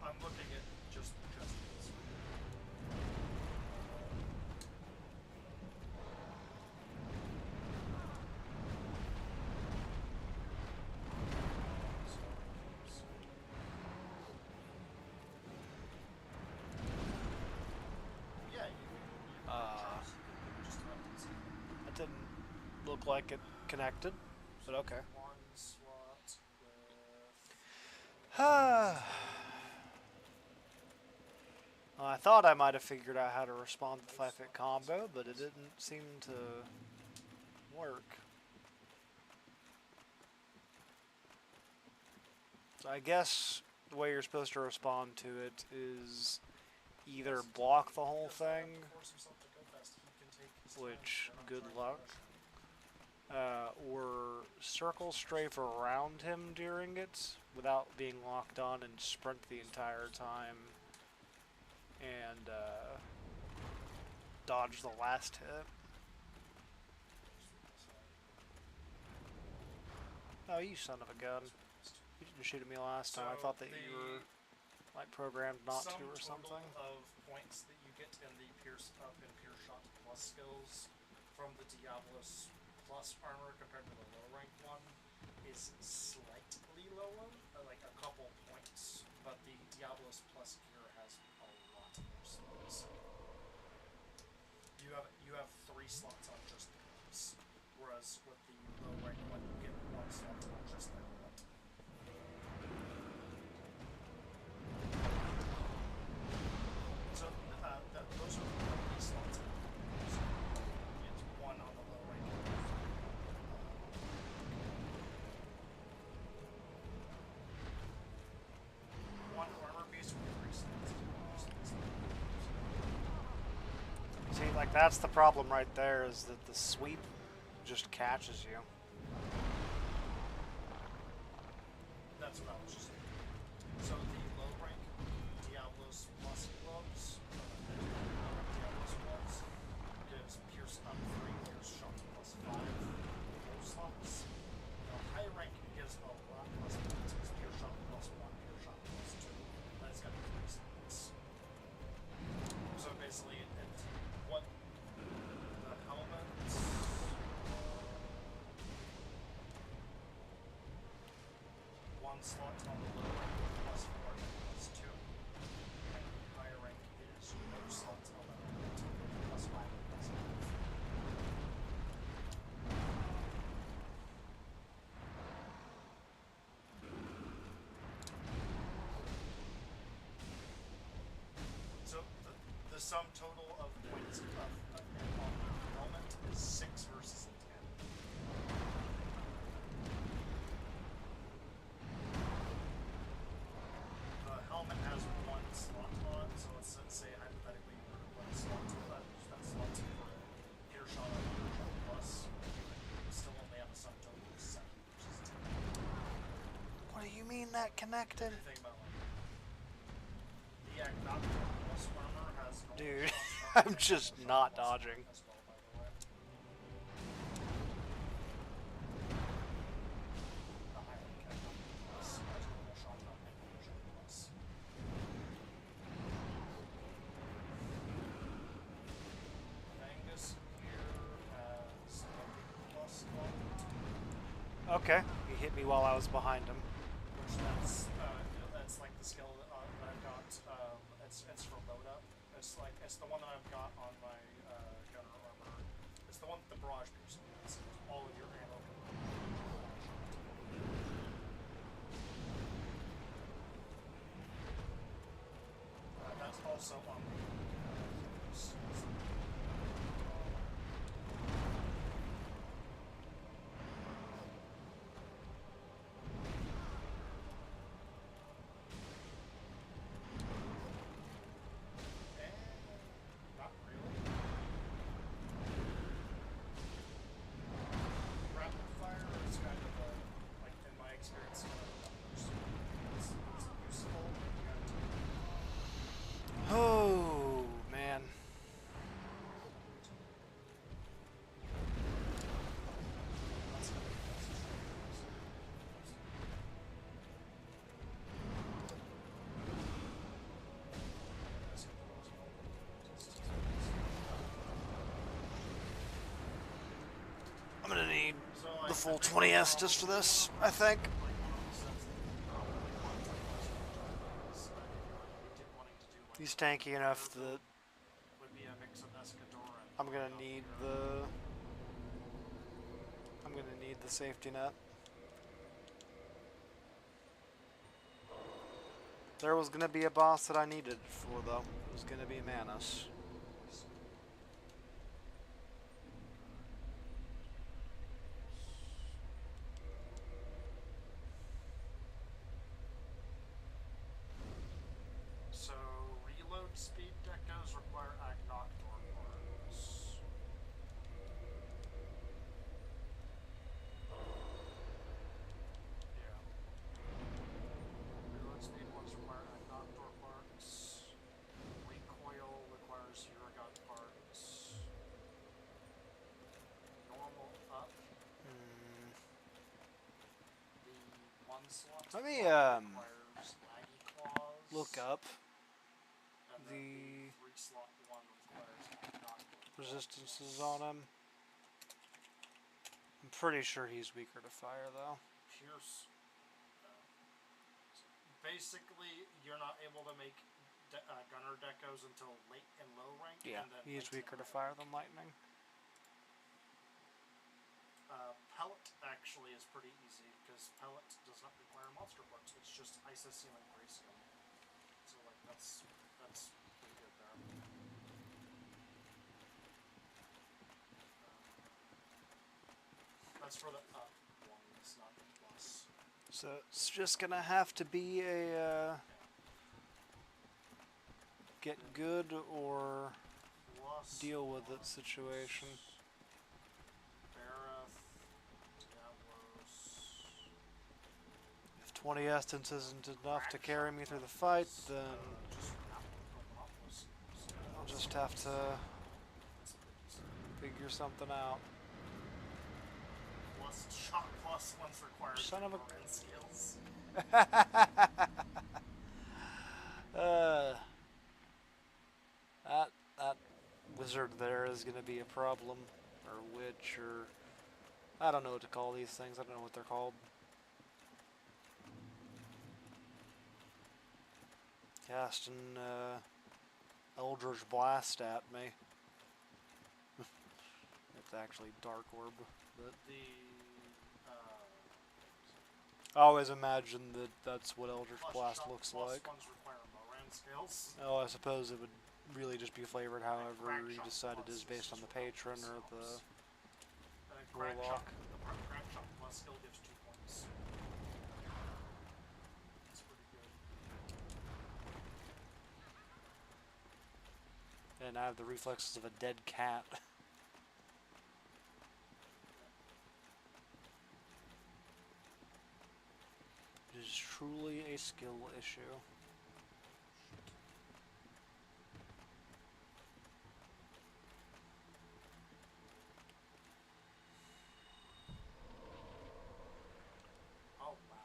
I'm looking at just this. Yeah, just about to see. That didn't look like it connected, but okay. One slot with I thought I might have figured out how to respond to the 5-hit combo, but it didn't seem to work. So I guess the way you're supposed to respond to it is either block the whole thing, which, good luck, or circle strafe around him during it without being locked on and sprint the entire time and dodge the last hit. Oh, you son of a gun. You didn't shoot at me last time. I thought that you were like programmed not to or something. Of points that you get in the Pierce Shot Plus skills from the Diablos Plus armor compared to the low rank one is slightly lower, like a couple points, but the Diablos Plus gear has a lot more slots. You have 3 slots on just the gloves, whereas with the low rank one you get 1 slot on just the helmet. So those are the only slots. It's 1 on the low rank. One armor piece with 3 slots. See, like that's the problem right there, is that the sweep just catches you. That's what I was just saying. So the low rank Diablos Plus gloves, Diablos Plus gives Pierce up 3, Pierce Shot plus 5, those slots. The high rank gives a lot less points, it's Pierce Shot plus 1, Pierce Shot plus 2, but it's got 3 slots. So basically, it's what the helmets. One slot on the low rank plus 4 plus 2, and the higher rank is no slots on the helmet plus 5 plus 5. So the sum total of points on the helmet is 6 versus a 10. The helmet has 1 slot on, so let's say hypothetically you were to put a slot to that slot for Pierce Shot or Pierce Shot Plus, you would still only have a sum total of 7 versus 10. What do you mean that connected? Think about the Nocturne Plus armor has normal Dude, shots I'm just not dodging. as well, by the way. The high rank Plus has normal shot on and Pierce Plus. Angus here has Epic Plus on. Okay, he hit me while I was behind him. Which that's like the skill that I've got. It's for load up. It's the one that I've got on my gunner armor. It's the one with the barrage piercing. It's all of your ammo. That's also on the not really. Rapid fire is kind of like in my experience, it's useful. You gotta Oh, man. I'm gonna need the full 20S just for this, I think. He's tanky enough that would be a mix of Escador and I'm gonna need the safety net. There was gonna be a boss that I needed it for though. It was gonna be Manus. So reload speed decos require Agnoctor parts. Yeah. Reload speed ones require Agnoctor parts. Recoil requires Uragot parts. Normal up. The one slot Let me requires laggy claws. look up And then the 3-slot one requires Agnoctor resistances on him. I'm pretty sure he's weaker to fire though. Pierce. Basically, you're not able to make gunner decos until late and low rank. Yeah, and then he is late weaker and to high. fire than lightning. Pellet actually is pretty easy because pellet does not require monster parts. It's just isocene and grayscale. So like that's pretty good there. That's for the up ones, not the plus. So it's just gonna have to be a get good or Plus deal with it ones. situation. Bareth, Diablos. If 20 essence isn't enough to carry me through the fight, then I'll just have to figure something out. Plus shot plus ones required Son of a- Moran skills. That wizard there is gonna be a problem, or witch, or I don't know what to call these things. I don't know what they're called. Casting Eldritch Blast at me. It's actually Dark Orb, but The I always imagine that that's what Eldritch plus Blast shot looks plus like. ones require Moran skills. Oh, I suppose it would really just be flavored however you decided is based on the patron or the Crack warlock. shot, the crack shot plus skill gives 2 points. That's pretty good. And I have the reflexes of a dead cat. It is truly a skill issue. Oh wow.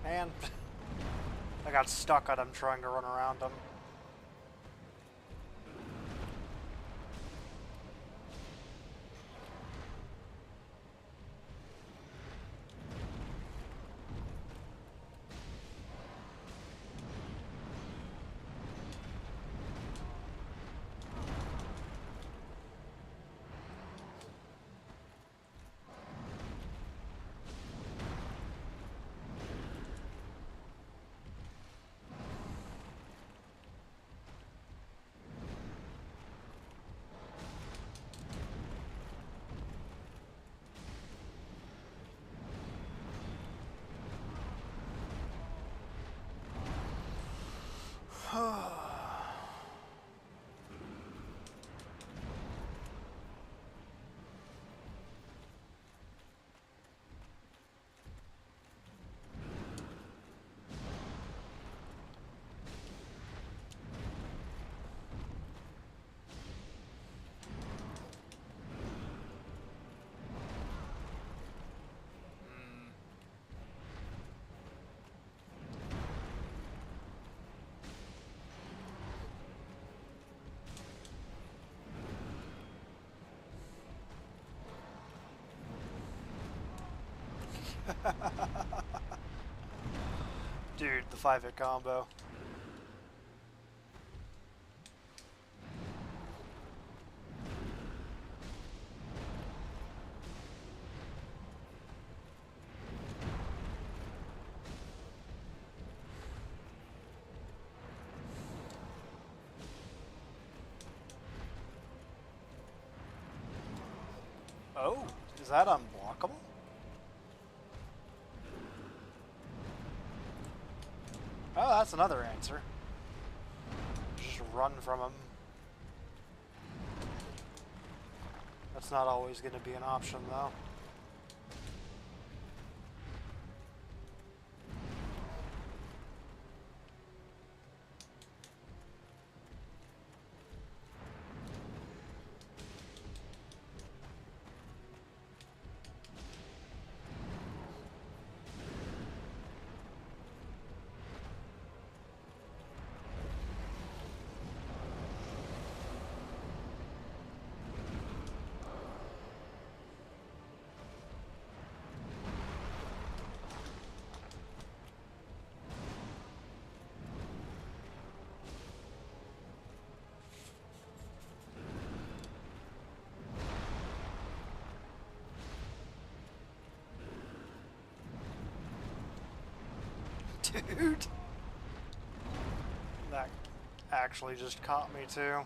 And I got stuck on him trying to run around him. Dude, the 5-hit combo. Oh, is that unblockable? Oh, that's another answer. Just run from him. That's not always going to be an option, though. Dude! That actually just caught me too.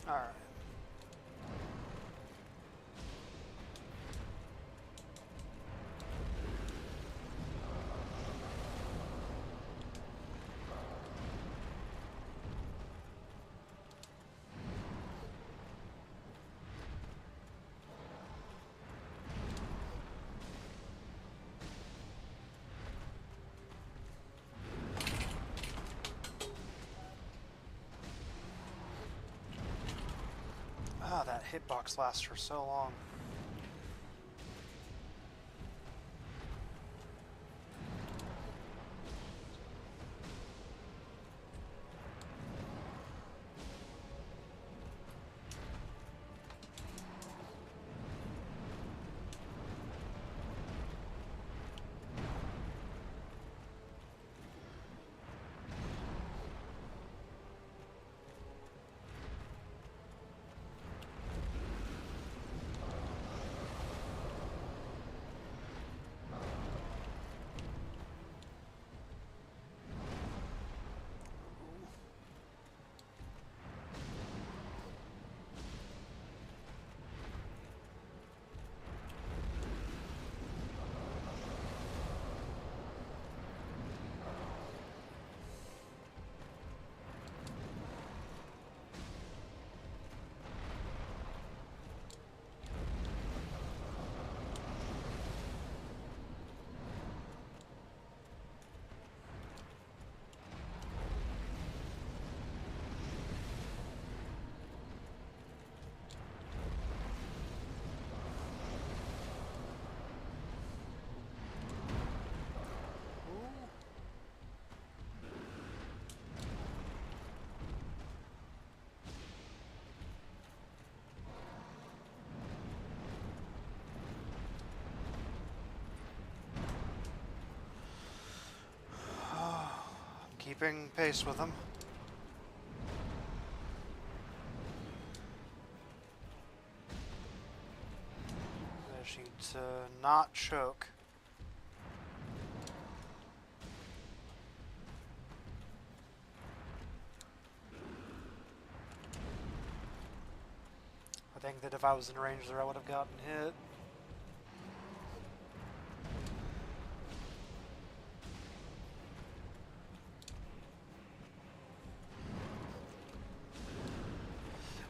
Alright. Ah, that hitbox lasts for so long. Keeping pace with them. I just need to not choke. I think that if I was in range there I would have gotten hit.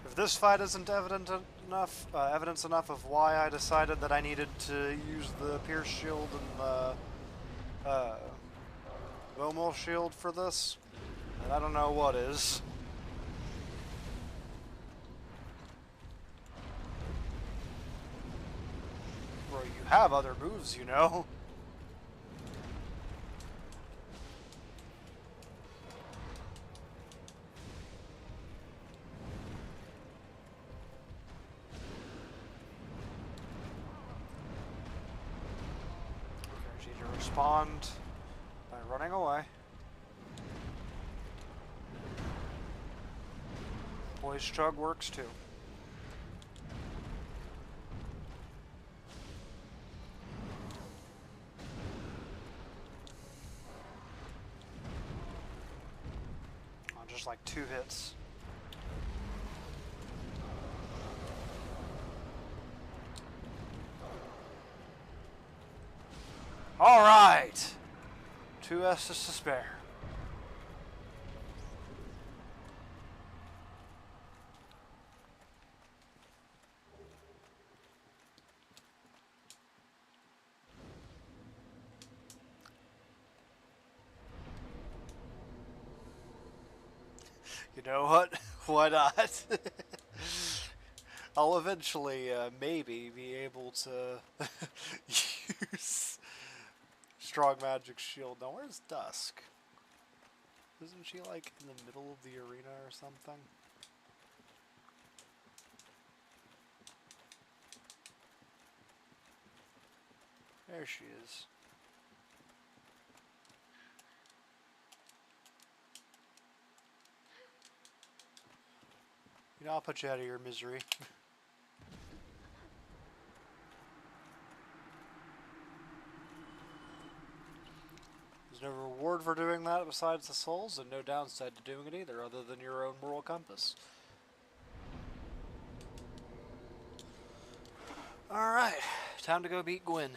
If this fight isn't evidence enough of why I decided that I needed to use the Pierce Shield and the Bowmill Shield for this, then I don't know what is. Bro, you have other moves, you know. Okay, you need to respond by running away. Boy's Chug works too. On just like 2 hits. All right, 2 S's to spare. You know what? Why not? I'll eventually, maybe, be able to use Strong Magic Shield. Now, where's Dusk? Isn't she, like, in the middle of the arena or something? There she is. You know, I'll put you out of your misery. There's no reward for doing that besides the souls, and no downside to doing it either, other than your own moral compass. Alright, time to go beat Gwyn.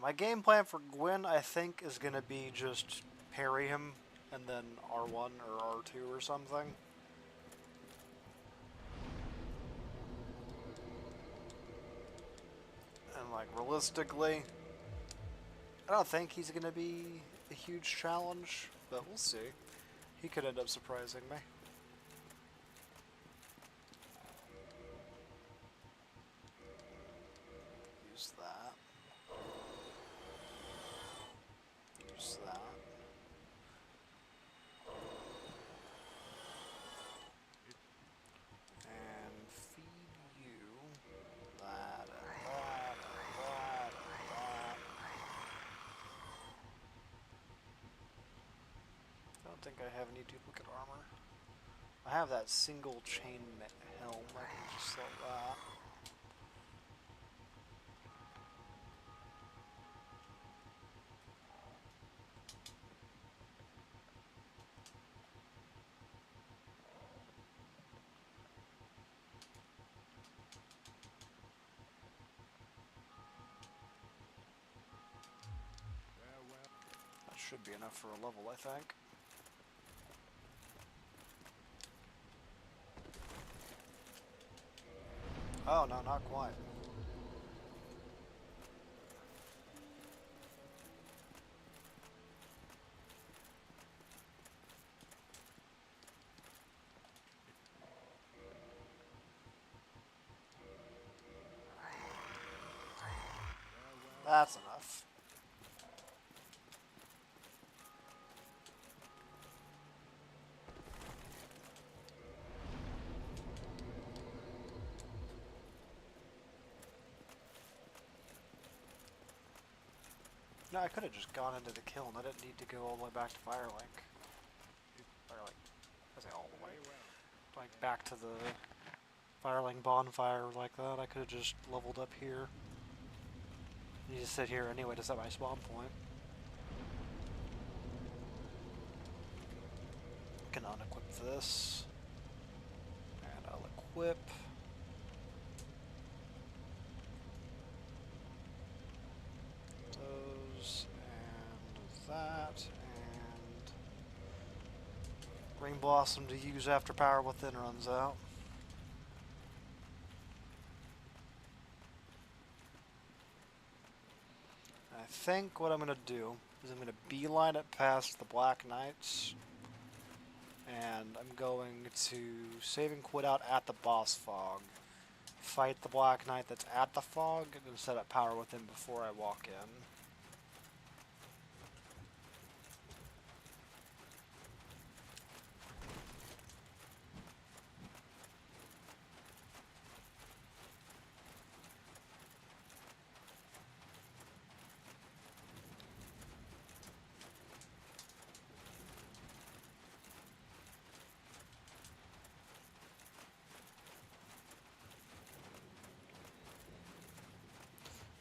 My game plan for Gwyn, I think, is going to be just parry him and then R1 or R2 or something. And, like, realistically, I don't think he's going to be a huge challenge, but we'll see. He could end up surprising me. Use that. Use that. And feed you that and that and that and that. I don't think I have any duplicate armor. I have that single chain helm. I can just sell that. That should be enough for a level, I think. Oh, no, not quite. That's enough. No, I could have just gone into the kiln. I didn't need to go all the way back to Firelink. Firelink. I say all the way. Like back to the Firelink bonfire like that. I could have just leveled up here. You just sit here anyway to set my spawn point. I can unequip this. And I'll equip. Those and that and Rain Blossom to use after Power Within runs out. I think what I'm going to do is I'm going to beeline it past the Black Knights, and I'm going to save and quit out at the Boss Fog, fight the Black Knight that's at the Fog, and then set up Power Within before I walk in.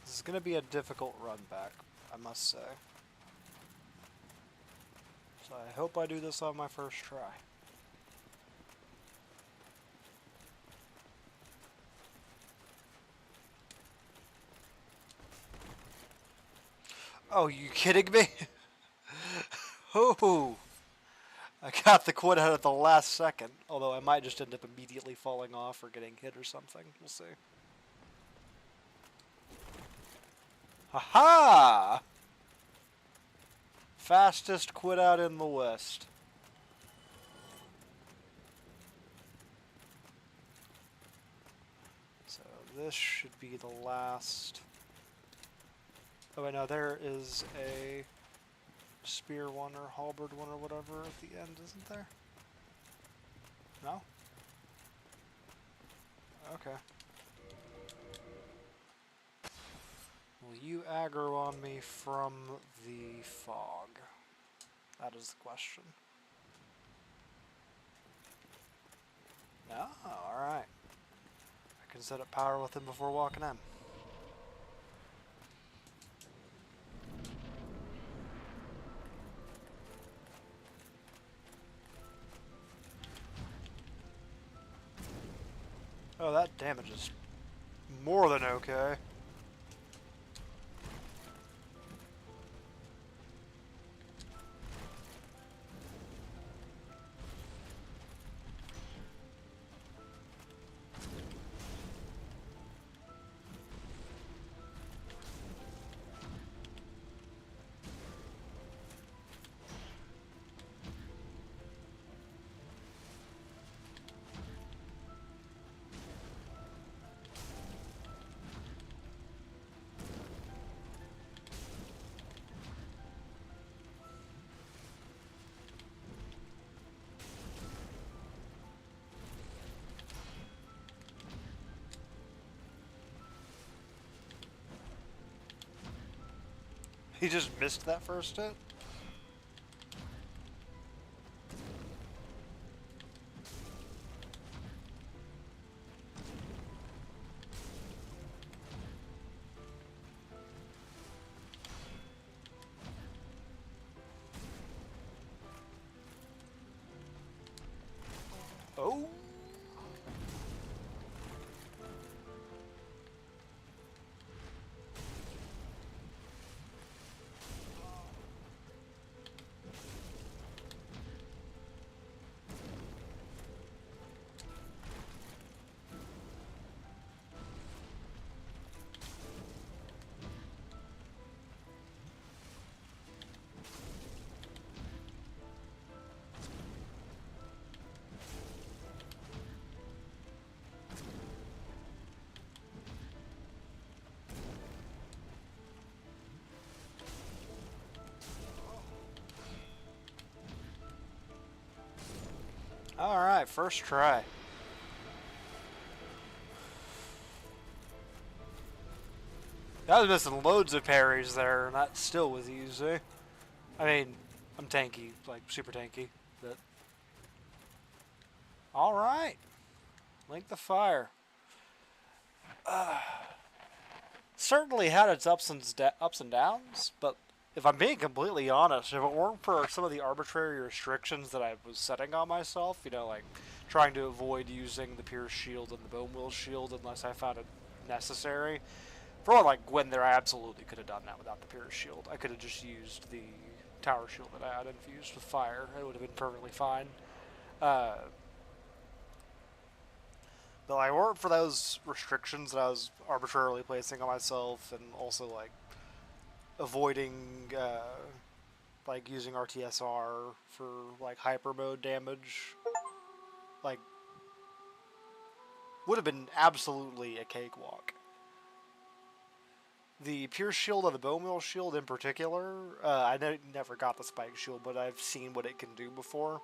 This is going to be a difficult run back, I must say. So I hope I do this on my first try. Oh, you kidding me? Oh, I got the quit out at the last second. Although I might just end up immediately falling off or getting hit or something. We'll see. Haha! Fastest quit out in the West. So this should be the last. Oh wait, no, there is a spear one or halberd one or whatever at the end, isn't there? No? Okay. Will you aggro on me from the fog? That is the question. No? Alright. I can set up Power Within before walking in. damage is more than okay. He just missed that first hit? Oh! Alright, first try. I was missing loads of parries there, and that still was easy. I mean, I'm tanky, like super tanky, but... Alright. Link the Fire. Certainly had its ups and downs, but if I'm being completely honest, if it weren't for some of the arbitrary restrictions that I was setting on myself, you know, like trying to avoid using the Pierce Shield and the Bone Wheel Shield unless I found it necessary. For one, like Gwen there, I absolutely could have done that without the Pierce Shield. I could have just used the Tower Shield that I had infused with fire. It would have been perfectly fine. But I weren't for those restrictions that I was arbitrarily placing on myself, and also like avoiding like using RTSR for like hyper mode damage, like would have been absolutely a cakewalk. The Pierce Shield and the Bone Wheel Shield in particular, I never got the Spike Shield, but I've seen what it can do before.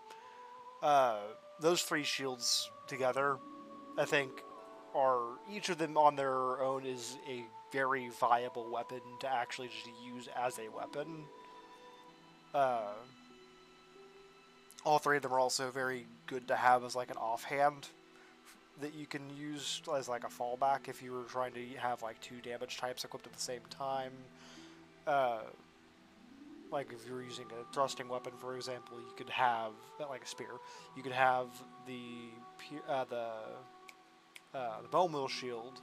Those three shields together, I think, are each of them on their own is a very viable weapon to actually just use as a weapon. All three of them are also very good to have as like an offhand that you can use as like a fallback if you were trying to have like two damage types equipped at the same time. Like if you were using a thrusting weapon, for example, you could have like a spear. You could have the Bone Wheel Shield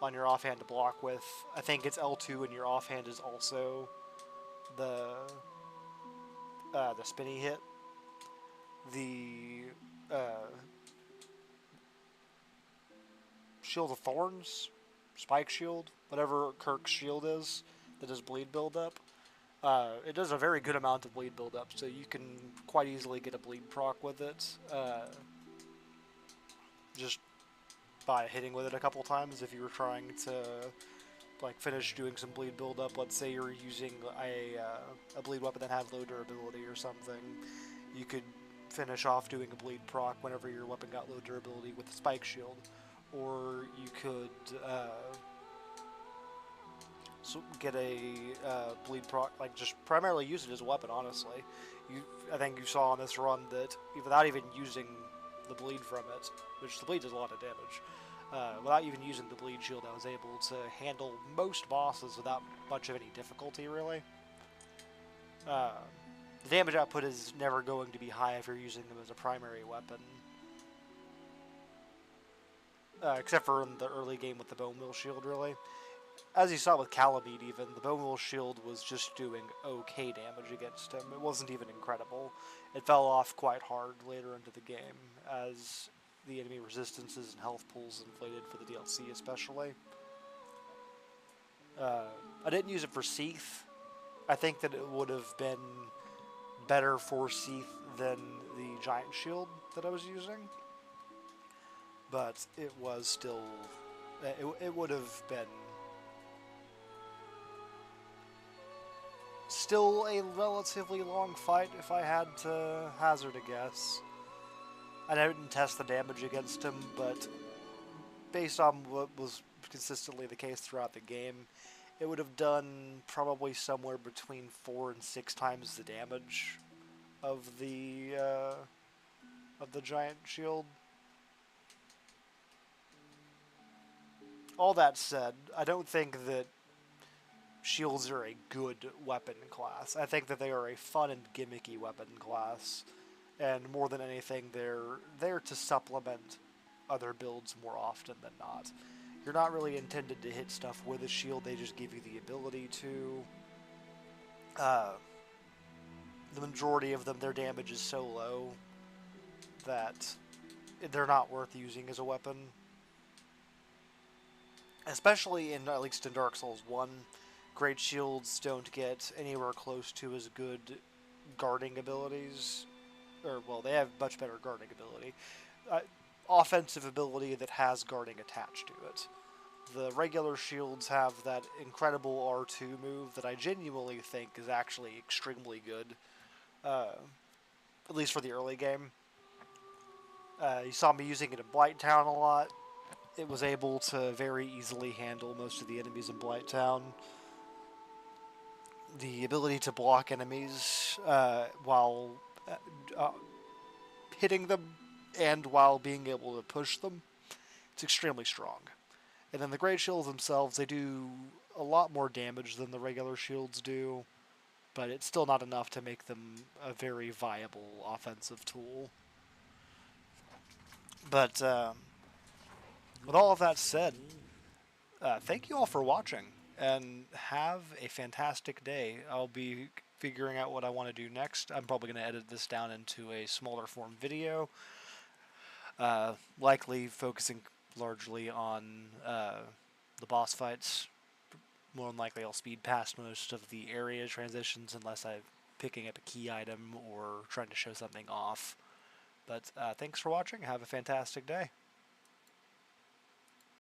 on your offhand to block with. I think it's L2, and your offhand is also the spinny hit. The Shield of Thorns, Spike Shield, whatever Kirk's shield is, that does bleed buildup. It does a very good amount of bleed buildup, so you can quite easily get a bleed proc with it. Just by hitting with it a couple times if you were trying to like finish doing some bleed buildup. Let's say you're using a bleed weapon that had low durability or something. You could finish off doing a bleed proc whenever your weapon got low durability with the Spike Shield. Or you could get a bleed proc, like just primarily use it as a weapon, honestly. I think you saw on this run that without even using the bleed from it, which the bleed does a lot of damage, without even using the bleed shield, I was able to handle most bosses without much of any difficulty, really. The damage output is never going to be high if you're using them as a primary weapon. except for in the early game with the Bone Wheel Shield, really. As you saw with Calamite, even, the Bone Wheel Shield was just doing okay damage against him. It wasn't even incredible. It fell off quite hard later into the game, as the enemy resistances and health pools inflated for the DLC especially. I didn't use it for Seath. I think that it would have been better for Seath than the Giant Shield that I was using. But it was still... It would have been still a relatively long fight if I had to hazard a guess. I didn't test the damage against him, but based on what was consistently the case throughout the game, it would have done probably somewhere between 4 and 6 times the damage of the giant shield. All that said, I don't think that shields are a good weapon class. I think that they are a fun and gimmicky weapon class, and more than anything, they're there to supplement other builds more often than not. You're not really intended to hit stuff with a shield, they just give you the ability to. The majority of them, their damage is so low that they're not worth using as a weapon. Especially in, at least in Dark Souls 1, Great Shields don't get anywhere close to as good guarding abilities. Or, well, they have much better guarding ability. Offensive ability that has guarding attached to it. The regular shields have that incredible R2 move that I genuinely think is actually extremely good. At least for the early game. You saw me using it in Blighttown a lot. It was able to very easily handle most of the enemies in Blighttown. The ability to block enemies while hitting them and while being able to push them, it's extremely strong. And then the Great Shields themselves, they do a lot more damage than the regular shields do, but it's still not enough to make them a very viable offensive tool. But with all of that said, thank you all for watching, and have a fantastic day. I'll be figuring out what I want to do next. I'm probably going to edit this down into a smaller form video, likely focusing largely on the boss fights. More than likely I'll speed past most of the area transitions unless I'm picking up a key item or trying to show something off. But thanks for watching. Have a fantastic day.